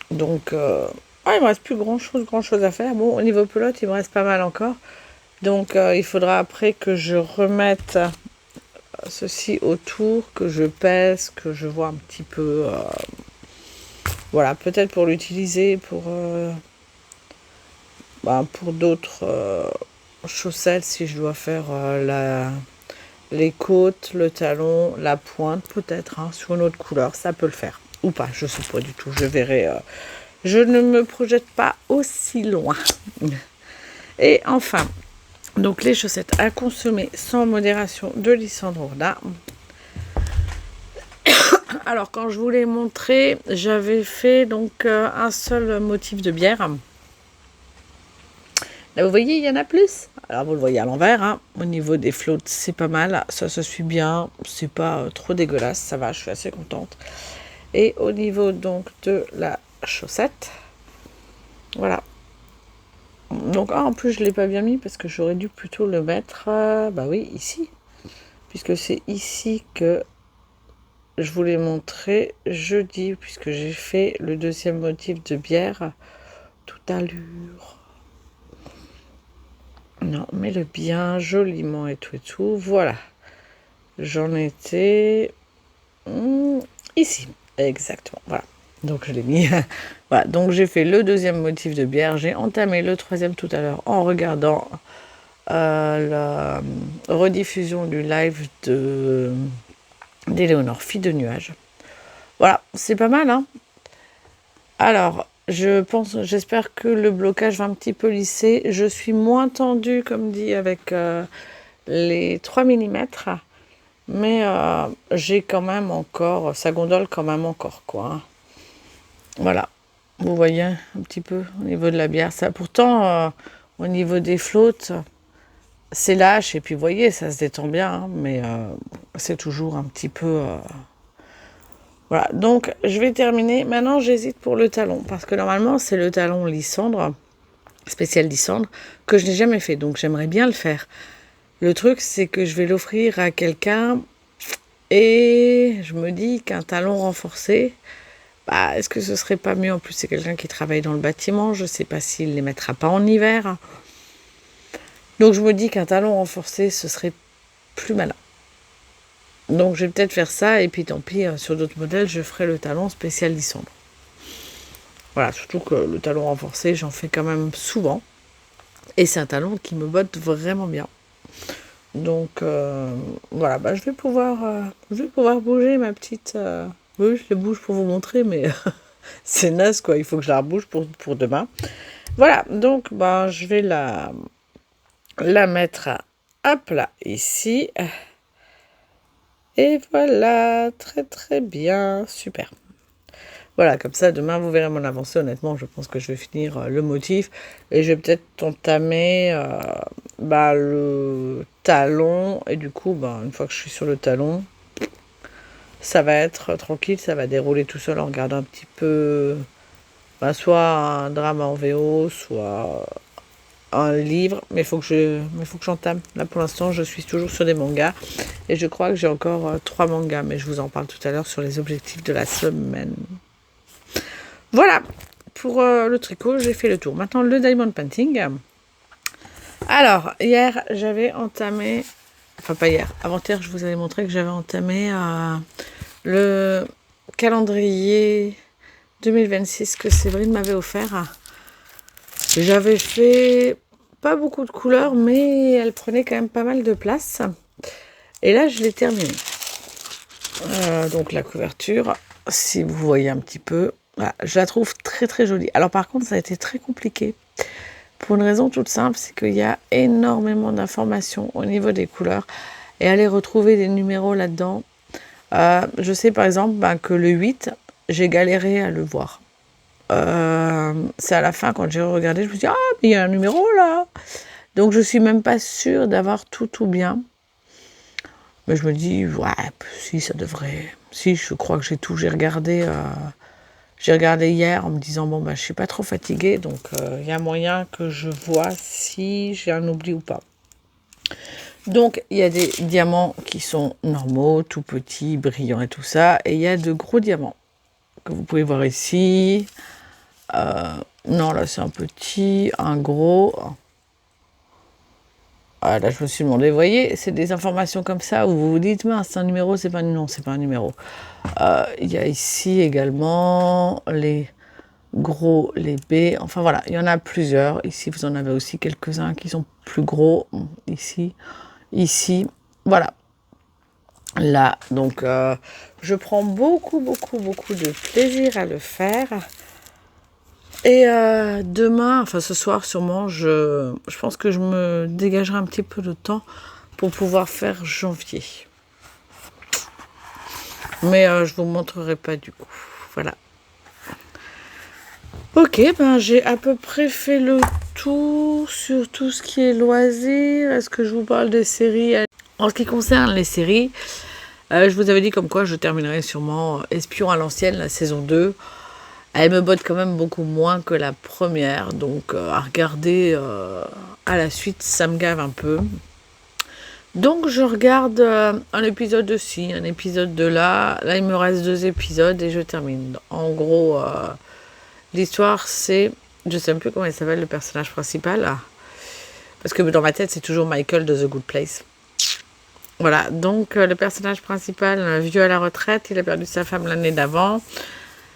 donc il me reste plus grand chose à faire. Bon, au niveau pelote il me reste pas mal encore, donc il faudra après que je remette ceci autour, que je pèse, que je vois un petit peu... voilà, peut-être pour l'utiliser pour d'autres chaussettes, si je dois faire les côtes, le talon, la pointe, peut-être, hein, sur une autre couleur, ça peut le faire. Ou pas, je sais pas du tout, je verrai. Je ne me projette pas aussi loin. Et enfin, donc les chaussettes à consommer sans modération de Lisandro Roda. Alors quand je vous l'ai montré, j'avais fait donc un seul motif de bière. Là vous voyez, il y en a plus. Alors vous le voyez à l'envers, hein. Au niveau des flottes, c'est pas mal. Ça se suit bien, c'est pas trop dégueulasse, ça va, je suis assez contente. Et au niveau donc de la chaussette, voilà. Donc en plus je ne l'ai pas bien mis parce que j'aurais dû plutôt le mettre, bah oui, ici. Puisque c'est ici que je vous l'ai montré jeudi, puisque j'ai fait le deuxième motif de bière, toute allure. Non, mets-le bien joliment et tout, voilà. J'en étais ici, exactement, voilà. Donc je l'ai mis, voilà. Donc j'ai fait le deuxième motif de bière, j'ai entamé le troisième tout à l'heure en regardant la rediffusion du live d'Éléonore, fille de nuages. Voilà, c'est pas mal, hein. Alors, j'espère que le blocage va un petit peu lisser. Je suis moins tendue, comme dit, avec les 3 mm. Mais j'ai quand même encore, ça gondole quand même encore, quoi. Voilà, vous voyez un petit peu au niveau de la bière. Ça, pourtant, au niveau des flottes, c'est lâche. Et puis, vous voyez, ça se détend bien. Hein, mais c'est toujours un petit peu... Voilà, donc je vais terminer. Maintenant, j'hésite pour le talon. Parce que normalement, c'est le talon Lysandre, spécial Lysandre, que je n'ai jamais fait. Donc, j'aimerais bien le faire. Le truc, c'est que je vais l'offrir à quelqu'un. Et je me dis qu'un talon renforcé, bah, est-ce que ce serait pas mieux? En plus, c'est quelqu'un qui travaille dans le bâtiment. Je ne sais pas s'il ne les mettra pas en hiver. Donc, je me dis qu'un talon renforcé, ce serait plus malin. Donc, je vais peut-être faire ça. Et puis, tant pis, sur d'autres modèles, je ferai le talon spécial Lysandre. Voilà, surtout que le talon renforcé, j'en fais quand même souvent. Et c'est un talon qui me botte vraiment bien. Donc, voilà, bah, je vais pouvoir bouger ma petite... Oui, je les bouge pour vous montrer, mais c'est naze, quoi. Il faut que je la rebouge pour demain. Voilà, donc, bah, je vais la mettre à plat ici. Et voilà, très très bien, super. Voilà, comme ça, demain, vous verrez mon avancée. Honnêtement, je pense que je vais finir le motif. Et je vais peut-être entamer le talon. Et du coup, une fois que je suis sur le talon, ça va être tranquille. Ça va dérouler tout seul en regardant un petit peu soit un drame en VO, soit un livre. Mais il faut que j'entame. Là, pour l'instant, je suis toujours sur des mangas. Et je crois que j'ai encore 3 mangas. Mais je vous en parle tout à l'heure sur les objectifs de la semaine. Voilà, pour le tricot, j'ai fait le tour. Maintenant, le diamond painting. Alors, hier, j'avais entamé... Enfin, pas hier, avant-hier, je vous avais montré que j'avais entamé le calendrier 2026 que Séverine m'avait offert. J'avais fait pas beaucoup de couleurs, mais elle prenait quand même pas mal de place. Et là, je l'ai terminé. Donc, la couverture, si vous voyez un petit peu... Voilà, je la trouve très très jolie. Alors par contre, ça a été très compliqué. Pour une raison toute simple, c'est qu'il y a énormément d'informations au niveau des couleurs. Et aller retrouver des numéros là-dedans. Je sais par exemple que le 8, j'ai galéré à le voir. C'est à la fin, quand j'ai regardé, je me suis dit, ah, mais il y a un numéro là. Donc je suis même pas sûre d'avoir tout bien. Mais je me dis, ouais, si, ça devrait... Si, je crois que j'ai tout. J'ai regardé hier en me disant, je suis pas trop fatiguée, donc il y a moyen que je vois si j'ai un oubli ou pas. Donc, il y a des diamants qui sont normaux, tout petits, brillants et tout ça. Et il y a de gros diamants que vous pouvez voir ici. Non, là, c'est un petit, un gros. Ah, là, je me suis demandé, vous voyez, c'est des informations comme ça où vous vous dites, mince, c'est un numéro, c'est pas un non, c'est pas un numéro. Il y a ici également les gros, les B, enfin voilà, il y en a plusieurs. Ici, vous en avez aussi quelques-uns qui sont plus gros. Ici, voilà. Là, donc, je prends beaucoup de plaisir à le faire. Et demain, enfin ce soir sûrement, je pense que je me dégagerai un petit peu de temps pour pouvoir faire janvier. Mais je vous montrerai pas du coup. Voilà. Ok, ben j'ai à peu près fait le tour sur tout ce qui est loisirs. Est-ce que je vous parle des séries? En ce qui concerne les séries, je vous avais dit comme quoi je terminerai sûrement Espion à l'ancienne, la saison 2. Elle me botte quand même beaucoup moins que la première, donc à regarder à la suite, ça me gave un peu. Donc je regarde un épisode de ci, un épisode de là. Là, il me reste 2 épisodes et je termine. En gros, l'histoire, c'est... Je sais même plus comment il s'appelle, le personnage principal. Parce que dans ma tête, c'est toujours Michael de The Good Place. Voilà, donc le personnage principal, vieux à la retraite, il a perdu sa femme l'année d'avant.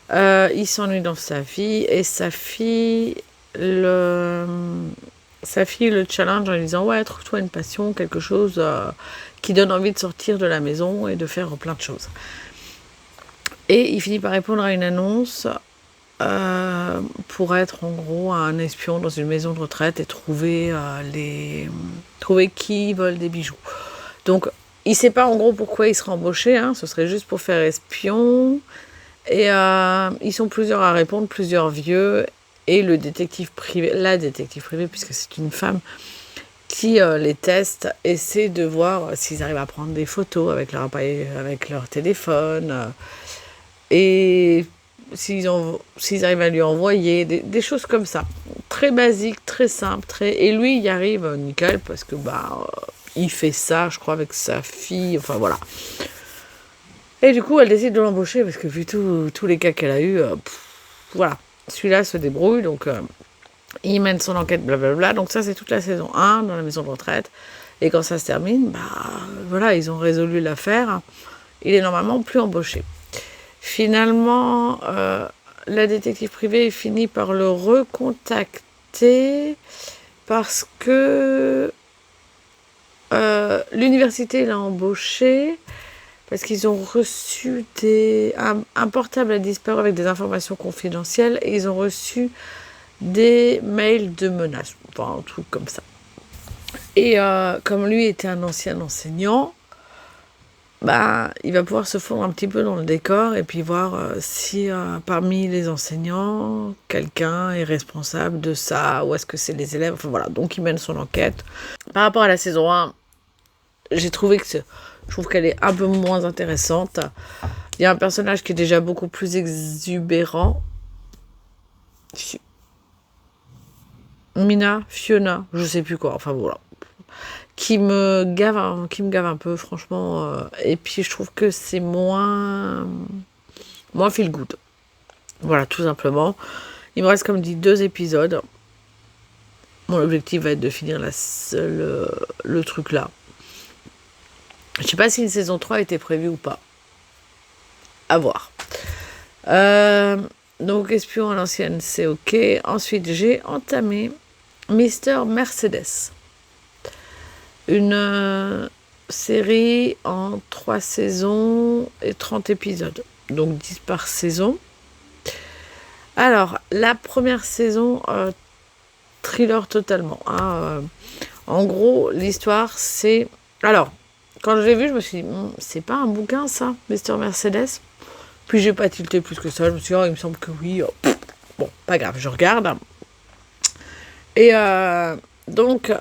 Il s'ennuie dans sa vie et sa fille le challenge en lui disant ouais, trouve-toi une passion, quelque chose qui donne envie de sortir de la maison et de faire plein de choses. Et il finit par répondre à une annonce pour être en gros un espion dans une maison de retraite et trouver qui vole des bijoux. Donc il sait pas en gros pourquoi il sera embauché, hein, ce serait juste pour faire espion. Et ils sont plusieurs à répondre, plusieurs vieux, et la détective privée, puisque c'est une femme, qui les teste, essaie de voir s'ils arrivent à prendre des photos avec leur appareil, avec leur téléphone, et s'ils arrivent à lui envoyer des choses comme ça. Très basique, très simple, et lui, il y arrive nickel, parce que il fait ça, je crois, avec sa fille, enfin voilà. Et du coup, elle décide de l'embaucher parce que vu tous les cas qu'elle a eu, voilà. Celui-là se débrouille, donc il mène son enquête, blablabla. Donc ça, c'est toute la saison 1 dans la maison de retraite. Et quand ça se termine, voilà, ils ont résolu l'affaire. Il est normalement plus embauché. Finalement, la détective privée finit par le recontacter parce que l'université l'a embauché. Parce qu'ils ont reçu un portable a disparu avec des informations confidentielles et ils ont reçu des mails de menaces, enfin un truc comme ça. Et comme lui était un ancien enseignant, il va pouvoir se fondre un petit peu dans le décor et puis voir si parmi les enseignants, quelqu'un est responsable de ça, ou est-ce que c'est les élèves, enfin voilà, donc il mène son enquête. Par rapport à la saison 1, j'ai trouvé que je trouve qu'elle est un peu moins intéressante. Il y a un personnage qui est déjà beaucoup plus exubérant. Fiona, je sais plus quoi, enfin voilà. Qui me gave un peu, franchement. Et puis je trouve que c'est moins feel good. Voilà, tout simplement. Il me reste, comme dit, 2 épisodes. Mon objectif va être de finir le truc là. Je sais pas si une saison 3 était prévue ou pas. À voir. Donc, Espion à l'ancienne, c'est ok. Ensuite, j'ai entamé Mister Mercedes. Une série en 3 saisons et 30 épisodes. Donc, 10 par saison. Alors, la première saison, thriller totalement. Hein, en gros, l'histoire, c'est... Alors, quand je l'ai vu, je me suis dit, c'est pas un bouquin, ça, Mr. Mercedes. Puis j'ai pas tilté plus que ça. Je me suis dit, il me semble que oui. Bon, pas grave, je regarde. Et donc,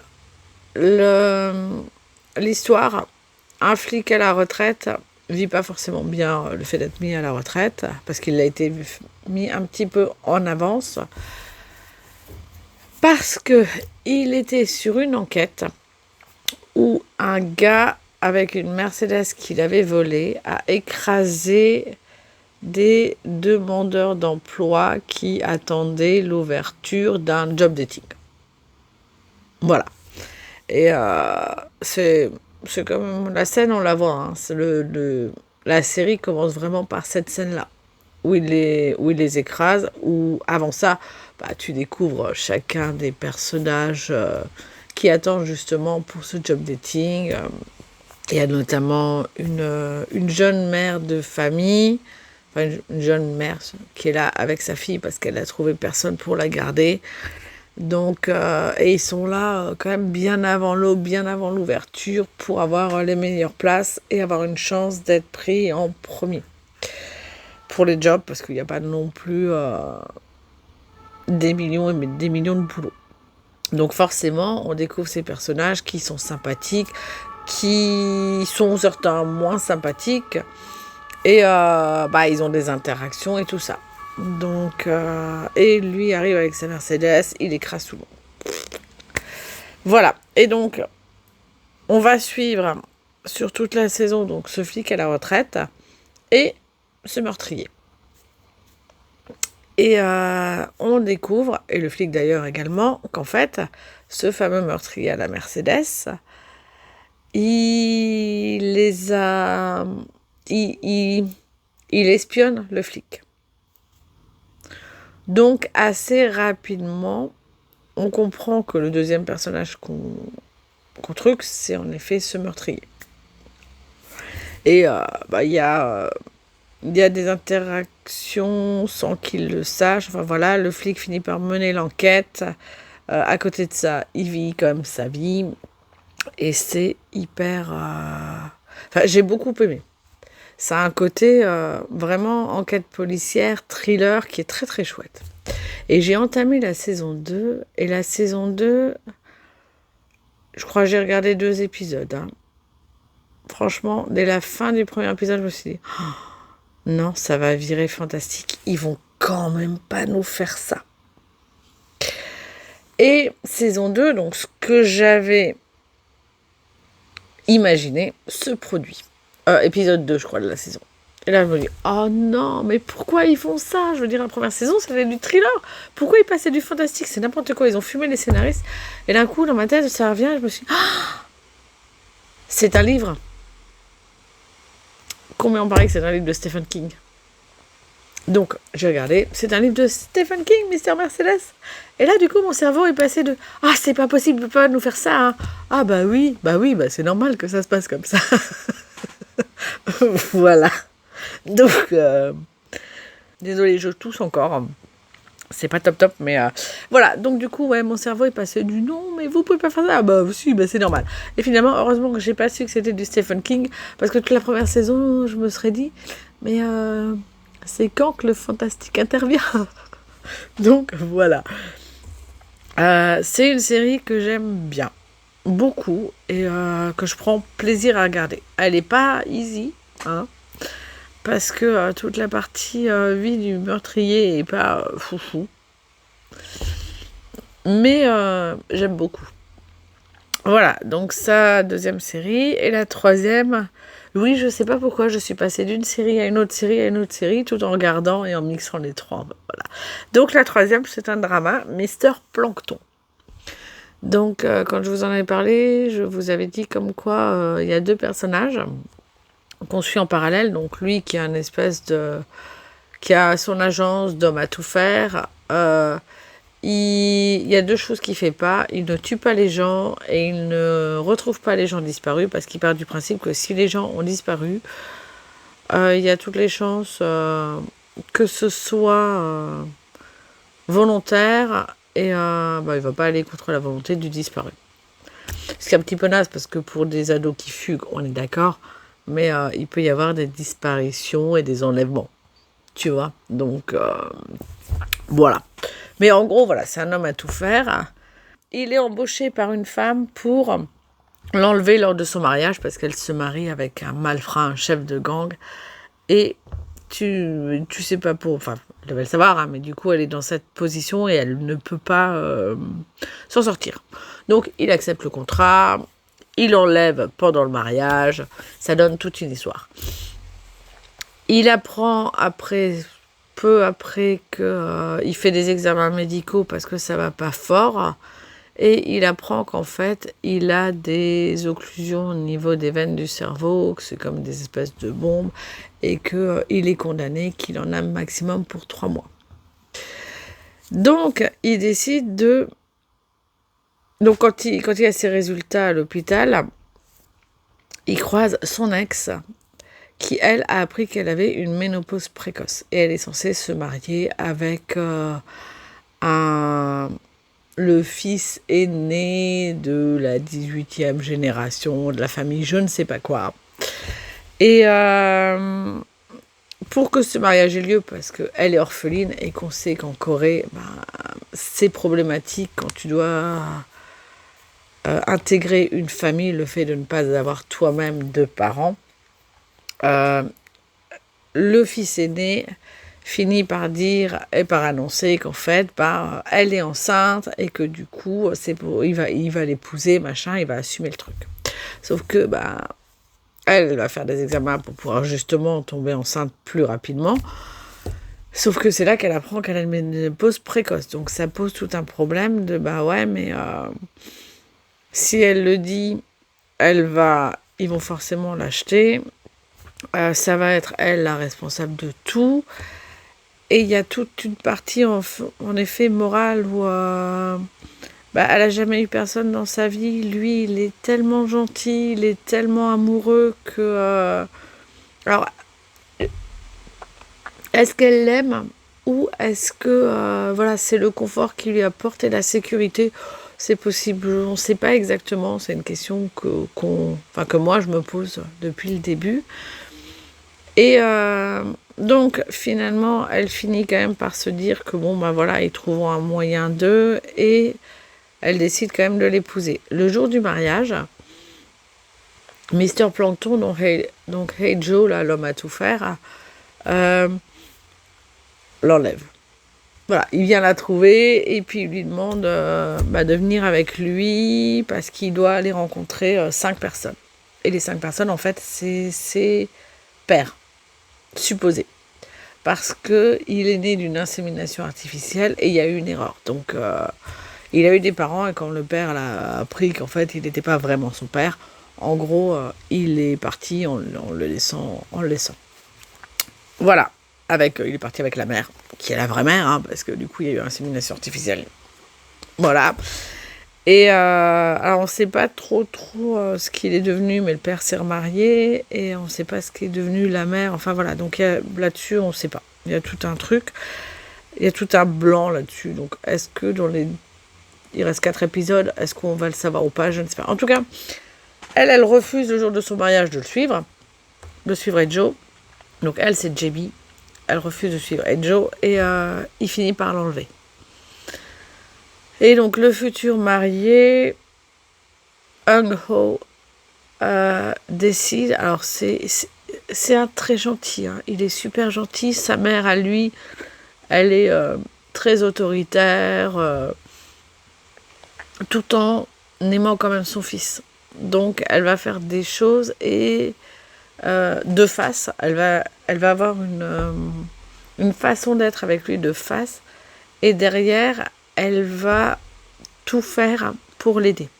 l'histoire, un flic à la retraite vit pas forcément bien le fait d'être mis à la retraite, parce qu'il a été mis un petit peu en avance, parce que il était sur une enquête où un gars avec une Mercedes qu'il avait volée a écrasé des demandeurs d'emploi qui attendaient l'ouverture d'un job dating. Voilà. Et c'est comme la scène, on la voit. Hein, la série commence vraiment par cette scène-là, où il les écrase, où avant ça, bah, tu découvres chacun des personnages qui attendent justement pour ce job dating. Il y a notamment une jeune mère de famille, enfin une jeune mère qui est là avec sa fille parce qu'elle a trouvé personne pour la garder. Donc, et ils sont là quand même bien avant l'aube, bien avant l'ouverture pour avoir les meilleures places et avoir une chance d'être pris en premier pour les jobs parce qu'il n'y a pas non plus des millions et des millions de boulots. Donc forcément, on découvre ces personnages qui sont sympathiques, qui sont certains moins sympathiques et bah, ils ont des interactions et tout ça. Donc, et lui arrive avec sa Mercedes, il écrase tout le monde. Voilà. Et donc, on va suivre sur toute la saison donc ce flic à la retraite et ce meurtrier. Et on découvre, et le flic d'ailleurs également, qu'en fait, ce fameux meurtrier à la Mercedes, il espionne le flic. Donc, assez rapidement, on comprend que le deuxième personnage qu'on truc, c'est en effet ce meurtrier. Et bah, il y a des interactions sans qu'il le sache. Enfin voilà, le flic finit par mener l'enquête. À côté de ça, il vit comme sa vie. Et c'est hyper... Enfin, j'ai beaucoup aimé. Ça a un côté vraiment enquête policière, thriller, qui est très très chouette. Et j'ai entamé la saison 2. Et la saison 2, je crois que j'ai regardé 2 épisodes. Hein. Franchement, dès la fin du premier épisode, je me suis dit... Oh, non, ça va virer fantastique. Ils vont quand même pas nous faire ça. Et saison 2, donc ce que j'avais imaginé, se produit. Épisode 2, je crois, de la saison. Et là, je me dis, oh non, mais pourquoi ils font ça? Je veux dire, la première saison, c'était du thriller. Pourquoi ils passaient du fantastique? C'est n'importe quoi. Ils ont fumé les scénaristes. Et d'un coup, dans ma tête, ça revient. Et je me suis dit, oh, c'est un livre. Combien on paraît que c'est un livre de Stephen King? Donc, j'ai regardé, c'est un livre de Stephen King, Mr. Mercedes. Et là, du coup, mon cerveau est passé de « Ah, c'est pas possible, il peut pas nous faire ça. Hein. Ah, bah oui, c'est normal que ça se passe comme ça. » Voilà. Donc, désolé, je tousse encore. C'est pas top, mais voilà. Donc, du coup, ouais, mon cerveau est passé du « Non, mais vous pouvez pas faire ça. » Ah, bah si, bah, c'est normal. Et finalement, heureusement que j'ai pas su que c'était du Stephen King, parce que toute la première saison, je me serais dit « Mais... c'est quand que le fantastique intervient. » Donc voilà. C'est une série que j'aime bien, beaucoup, et que je prends plaisir à regarder. Elle n'est pas easy, hein, parce que toute la partie vie du meurtrier est pas foufou. Mais j'aime beaucoup. Voilà, donc ça, deuxième série. Et la troisième... Oui, je sais pas pourquoi je suis passée d'une série à une autre série à une autre série, tout en regardant et en mixant les trois. Voilà. Donc la troisième, c'est un drama, Mister Plankton. Donc quand je vous en avais parlé, je vous avais dit comme quoi il y a 2 personnages qu'on suit en parallèle. Donc lui qui a une espèce de... qui a son agence d'homme à tout faire. Il y a 2 choses qu'il ne fait pas. Il ne tue pas les gens et il ne retrouve pas les gens disparus parce qu'il part du principe que si les gens ont disparu, il y a toutes les chances que ce soit volontaire et il ne va pas aller contre la volonté du disparu. Ce qui est un petit peu naze parce que pour des ados qui fuguent, on est d'accord, mais il peut y avoir des disparitions et des enlèvements. Tu vois, donc voilà. Mais en gros, voilà, c'est un homme à tout faire. Il est embauché par une femme pour l'enlever lors de son mariage parce qu'elle se marie avec un malfrat, un chef de gang. Et tu sais pas pour... Enfin, elle devait le savoir, hein, mais du coup, elle est dans cette position et elle ne peut pas s'en sortir. Donc, il accepte le contrat, il enlève pendant le mariage. Ça donne toute une histoire. Il apprend peu après qu'il fait des examens médicaux parce que ça va pas fort. et il apprend qu'en fait, il a des occlusions au niveau des veines du cerveau, que c'est comme des espèces de bombes, et qu'il est condamné, qu'il en a maximum pour 3 mois. Donc, il décide de... Donc, quand il a ses résultats à l'hôpital, il croise son ex, qui, elle, a appris qu'elle avait une ménopause précoce. Et elle est censée se marier avec le fils aîné de la 18e génération de la famille, je ne sais pas quoi. Et pour que ce mariage ait lieu, parce qu'elle est orpheline et qu'on sait qu'en Corée, c'est problématique quand tu dois intégrer une famille, le fait de ne pas avoir toi-même de parents. Le fils aîné finit par dire et par annoncer qu'en fait, elle est enceinte et que du coup, il va l'épouser, machin, il va assumer le truc. Sauf que, elle va faire des examens pour pouvoir justement tomber enceinte plus rapidement. Sauf que c'est là qu'elle apprend qu'elle a une ménopause précoce. Donc ça pose tout un problème de, mais si elle le dit, ils vont forcément l'acheter. Ça va être elle la responsable de tout. Et il y a toute une partie en effet morale où elle a jamais eu personne dans sa vie. Lui, il est tellement gentil, il est tellement amoureux que... alors, est-ce qu'elle l'aime ou est-ce que c'est le confort qui lui apporte et la sécurité? C'est possible, on ne sait pas exactement. C'est une question que moi je me pose depuis le début. Et donc finalement, elle finit quand même par se dire que ils trouveront un moyen d'eux et elle décide quand même de l'épouser. Le jour du mariage, Mr. Plankton, donc Hey Joe, là, l'homme à tout faire, l'enlève. Voilà, il vient la trouver et puis il lui demande de venir avec lui parce qu'il doit aller rencontrer 5 personnes. Et les 5 personnes, en fait, c'est ses pères. Supposé, parce qu'il est né d'une insémination artificielle et il y a eu une erreur. Donc, il a eu des parents et quand le père a appris qu'en fait, il n'était pas vraiment son père, en gros, il est parti en le laissant. Voilà, il est parti avec la mère, qui est la vraie mère, parce que du coup, il y a eu insémination artificielle. Voilà. Et alors on ne sait pas trop ce qu'il est devenu, mais le père s'est remarié et on ne sait pas ce qu'est devenu la mère. Enfin voilà, donc là-dessus on ne sait pas. Il y a tout un truc, il y a tout un blanc là-dessus. Donc est-ce que il reste 4 épisodes, est-ce qu'on va le savoir ou pas? Je ne sais pas. En tout cas, elle refuse le jour de son mariage de suivre Ed Joe. Donc elle c'est JB, elle refuse de suivre Ed Joe et il finit par l'enlever. Et donc, le futur marié, Hung Ho, décide... Alors, c'est un très gentil. Il est super gentil. Sa mère, à lui, elle est très autoritaire, tout en aimant quand même son fils. Donc, elle va faire des choses et de face. Elle va avoir une façon d'être avec lui de face. Et derrière... elle va tout faire pour l'aider,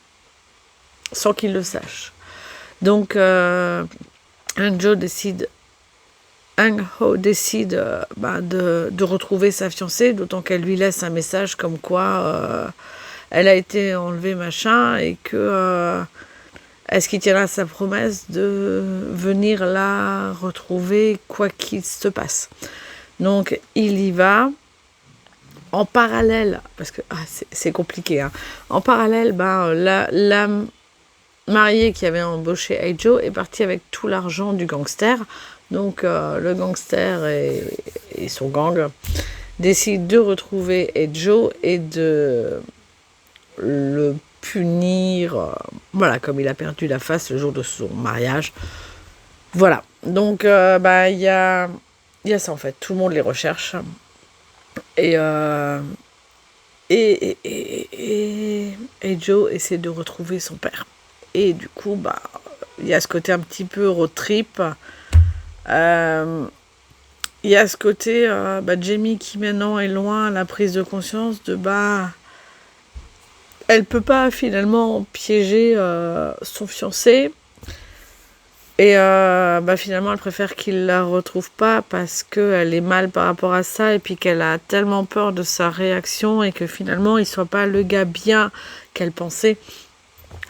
sans qu'il le sache. Donc, Hung Ho décide de retrouver sa fiancée, d'autant qu'elle lui laisse un message comme quoi elle a été enlevée, machin, et que est-ce qu'il tiendra sa promesse de venir la retrouver, quoi qu'il se passe. Donc, il y va. En parallèle, parce que c'est compliqué, en parallèle, la mariée qui avait embauché Hey Joe est partie avec tout l'argent du gangster. Donc le gangster et son gang décident de retrouver Hey Joe et de le punir, comme il a perdu la face le jour de son mariage. Voilà, donc il y a ça en fait, tout le monde les recherche. Et Joe essaie de retrouver son père. Et du coup, il y a ce côté un petit peu road trip. Il y a ce côté Jamie qui maintenant est loin, la prise de conscience de elle peut pas finalement piéger son fiancé. Et finalement, elle préfère qu'il la retrouve pas parce qu'elle est mal par rapport à ça et puis qu'elle a tellement peur de sa réaction et que finalement, il soit pas le gars bien qu'elle pensait.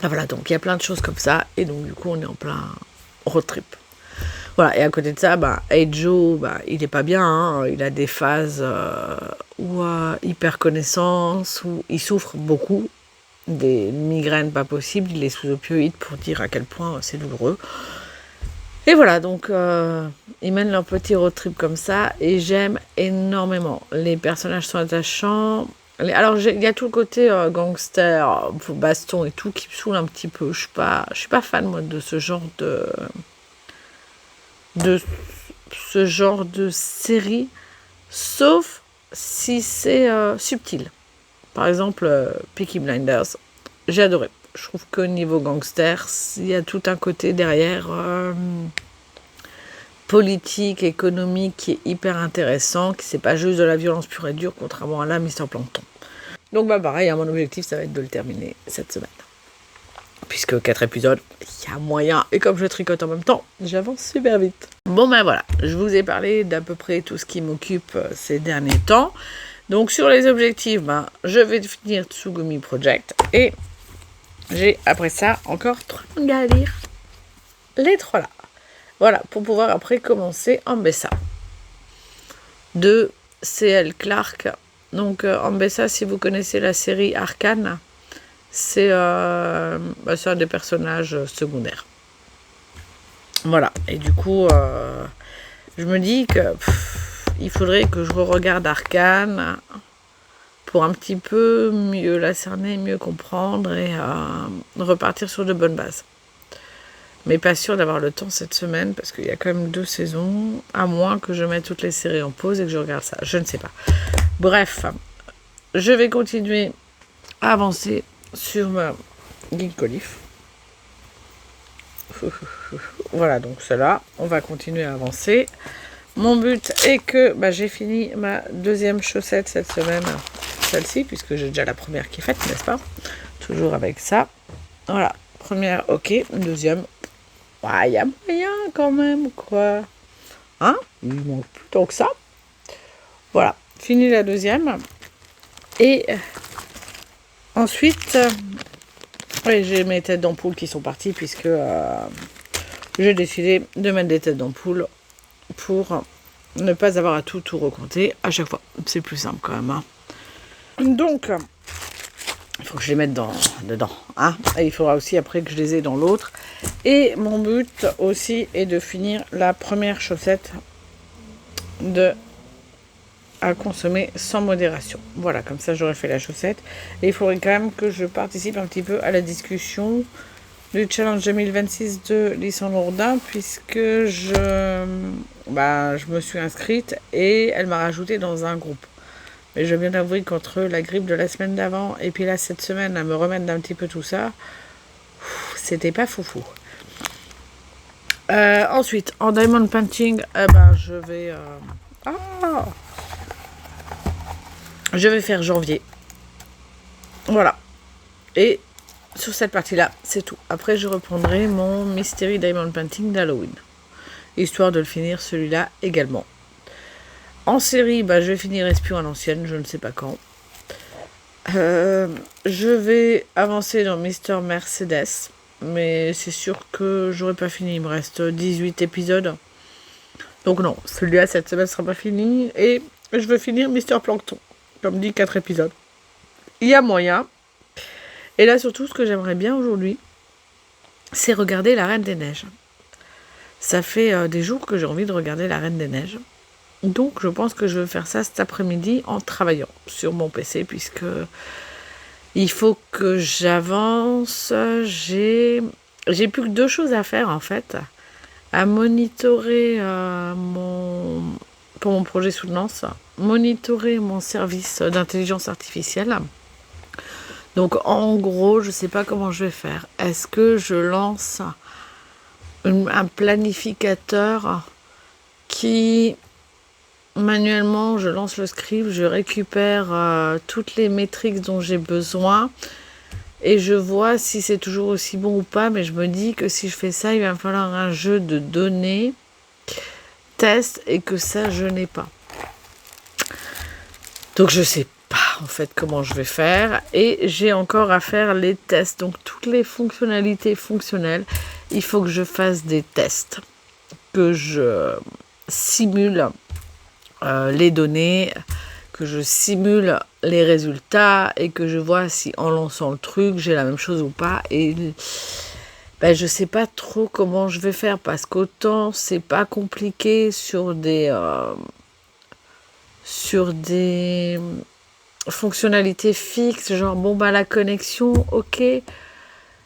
Voilà, donc il y a plein de choses comme ça. Et donc, du coup, on est en plein road trip. Voilà, et à côté de ça, Joe, il est pas bien. Hein. Il a des phases où hyper connaissance, où il souffre beaucoup. Des migraines pas possibles. Il est sous opioïdes pour dire à quel point c'est douloureux. Et voilà, donc ils mènent leur petit road trip comme ça et j'aime énormément. Les personnages sont attachants. Alors il y a tout le côté gangster, baston et tout qui me saoule un petit peu. Je suis pas fan moi de ce genre de série, sauf si c'est subtil. Par exemple, Peaky Blinders, j'ai adoré. Je trouve qu'au niveau gangster, il y a tout un côté derrière politique, économique qui est hyper intéressant, qui c'est pas juste de la violence pure et dure, contrairement à la Mister Plankton. Donc pareil, mon objectif, ça va être de le terminer cette semaine. Puisque 4 épisodes, il y a moyen. Et comme je tricote en même temps, j'avance super vite. Bon voilà, je vous ai parlé d'à peu près tout ce qui m'occupe ces derniers temps. Donc sur les objectifs, je vais finir Tsugumi Project. Et j'ai après ça encore 3 mangas à lire. Les 3 là. Voilà, pour pouvoir après commencer Ambessa. De C.L. Clarke. Donc Ambessa, si vous connaissez la série Arcane, c'est un des personnages secondaires. Voilà, et du coup, je me dis que il faudrait que je regarde Arcane pour un petit peu mieux la cerner, mieux comprendre et repartir sur de bonnes bases. Mais pas sûr d'avoir le temps cette semaine parce qu'il y a quand même 2 saisons, à moins que je mette toutes les séries en pause et que je regarde ça. Je ne sais pas. Bref, je vais continuer à avancer sur ma Geekolif. Voilà, donc cela, on va continuer à avancer. Mon but est que j'ai fini ma 2e chaussette cette semaine, celle-ci, puisque j'ai déjà la première qui est faite, n'est-ce pas? Toujours avec ça. Voilà, première, ok, 2e. Il y a moyen quand même, quoi. Hein? Il manque plus tant que ça. Voilà, fini la 2e. Et ensuite, j'ai mes têtes d'ampoule qui sont parties, puisque j'ai décidé de mettre des têtes d'ampoule pour ne pas avoir à tout recompter à chaque fois. C'est plus simple quand même. Hein. Donc, il faut que je les mette dedans. Hein. Et il faudra aussi après que je les ai dans l'autre. Et mon but aussi est de finir la première chaussette à consommer sans modération. Voilà, comme ça j'aurais fait la chaussette. Et il faudrait quand même que je participe un petit peu à la discussion du challenge 2026 de Lysandre Jourdain, puisque je me suis inscrite et elle m'a rajouté dans un groupe. Mais je viens d'avouer qu'entre la grippe de la semaine d'avant et puis là cette semaine à me remettre d'un petit peu tout ça, c'était pas foufou. Ensuite, en diamond painting, je vais faire janvier. Voilà. Et sur cette partie-là, c'est tout. Après, je reprendrai mon Mystery Diamond Painting d'Halloween. Histoire de le finir celui-là également. En série, je vais finir Espion à l'ancienne, je ne sais pas quand. Je vais avancer dans Mister Mercedes. Mais c'est sûr que j'aurais pas fini. Il me reste 18 épisodes. Donc non, celui-là, cette semaine, ne sera pas fini. Et je veux finir Mister Plankton. Comme dit, 4 épisodes. Il y a moyen. Et là, surtout, ce que j'aimerais bien aujourd'hui, c'est regarder La Reine des Neiges. Ça fait des jours que j'ai envie de regarder La Reine des Neiges. Donc, je pense que je vais faire ça cet après-midi en travaillant sur mon PC, puisque il faut que j'avance. J'ai plus que 2 choses à faire, en fait. À monitorer pour mon projet soutenance, monitorer mon service d'intelligence artificielle. Donc, en gros, je ne sais pas comment je vais faire. Est-ce que je lance un planificateur qui, manuellement, je lance le script, je récupère toutes les métriques dont j'ai besoin et je vois si c'est toujours aussi bon ou pas, mais je me dis que si je fais ça, il va me falloir un jeu de données, test, et que ça, je n'ai pas. Donc je sais pas en fait comment je vais faire, et j'ai encore à faire les tests. Donc toutes les fonctionnalités fonctionnelles, il faut que je fasse des tests, que je simule les données, que je simule les résultats et que je vois si en lançant le truc j'ai la même chose ou pas. Et ben, je sais pas trop comment je vais faire, parce qu'autant c'est pas compliqué sur des fonctionnalités fixes, genre bon bah la connexion, ok,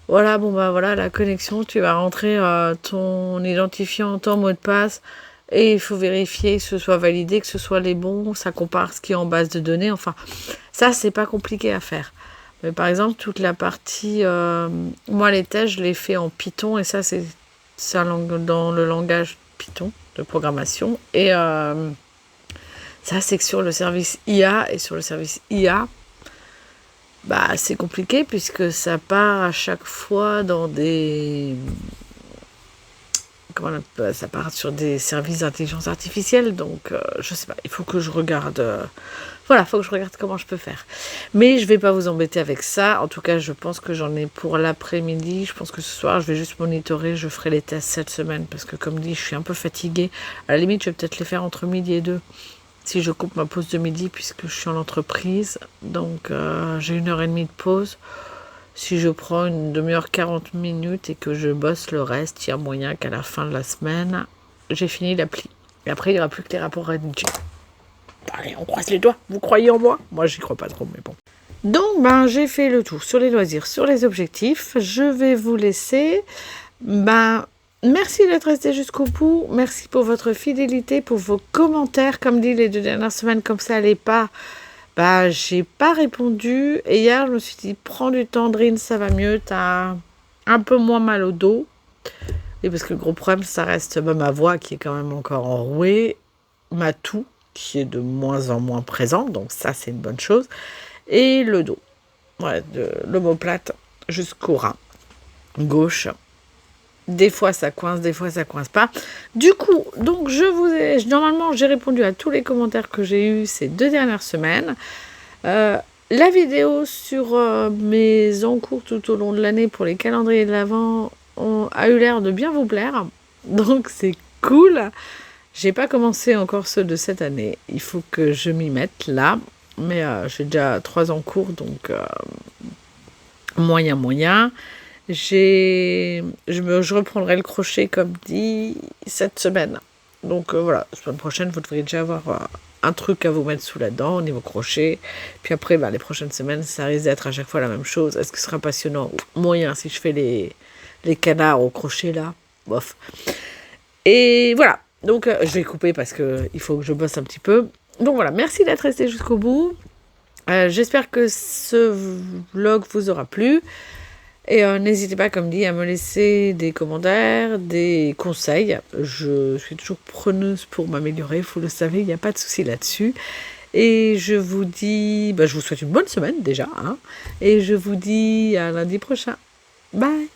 voilà, bon bah voilà la connexion, tu vas rentrer ton identifiant, ton mot de passe, et il faut vérifier que ce soit validé, que ce soit les bons, ça compare ce qui est en base de données, enfin ça c'est pas compliqué à faire. Mais par exemple toute la partie, moi les tests je les fais en Python, et ça c'est dans le langage Python de programmation, et ça, c'est que sur le service IA, et sur le service IA, bah, c'est compliqué puisque ça part à chaque fois dans des... Comment on appelle ça, part sur des services d'intelligence artificielle, donc je sais pas, il faut que je regarde... Voilà, il faut que je regarde comment je peux faire. Mais je vais pas vous embêter avec ça. En tout cas, je pense que j'en ai pour l'après-midi. Je pense que ce soir, je vais juste monitorer. Je ferai les tests cette semaine parce que, comme dit, je suis un peu fatiguée. À la limite, je vais peut-être les faire entre midi et 2. Si je coupe ma pause de midi, puisque je suis en entreprise, donc j'ai 1h30 de pause. Si je prends une demi-heure, 40 minutes et que je bosse le reste, il y a moyen qu'à la fin de la semaine, j'ai fini l'appli. Et après, il n'y aura plus que les rapports rédigés. Allez, on croise les doigts. Vous croyez en moi? Moi, j'y crois pas trop, mais bon. Donc, ben, j'ai fait le tour sur les loisirs, sur les objectifs. Je vais vous laisser. Ben, merci d'être resté jusqu'au bout. Merci pour votre fidélité, pour vos commentaires. Comme dit, les 2 dernières semaines, comme ça allait pas, bah, j'ai pas répondu. Et hier, je me suis dit, prends du Tendrine, ça va mieux. T'as un peu moins mal au dos. Et parce que le gros problème, ça reste ma voix qui est quand même encore enrouée, ma toux qui est de moins en moins présente. Donc ça, c'est une bonne chose. Et le dos. Ouais, de l'omoplate jusqu'au rein gauche. Des fois ça coince, des fois ça coince pas. Du coup, donc normalement j'ai répondu à tous les commentaires que j'ai eus ces 2 dernières semaines. La vidéo sur mes encours tout au long de l'année pour les calendriers de l'Avent a eu l'air de bien vous plaire. Donc c'est cool. J'ai pas commencé encore ceux de cette année. Il faut que je m'y mette là. Mais j'ai déjà 3 encours, donc moyen. Je reprendrai le crochet comme dit cette semaine. Donc voilà, la semaine prochaine, vous devriez déjà avoir un truc à vous mettre sous la dent au niveau crochet. Puis après, les prochaines semaines, ça risque d'être à chaque fois la même chose. Est-ce que ce sera passionnant? Moyen, si je fais les canards au crochet là. Bof. Et voilà. Donc je vais couper parce qu'il faut que je bosse un petit peu. Donc voilà, merci d'être resté jusqu'au bout. J'espère que ce vlog vous aura plu. Et n'hésitez pas, comme dit, à me laisser des commentaires, des conseils. Je suis toujours preneuse pour m'améliorer, vous le savez, il n'y a pas de souci là-dessus. Et je vous dis, je vous souhaite une bonne semaine déjà. Et je vous dis à lundi prochain. Bye!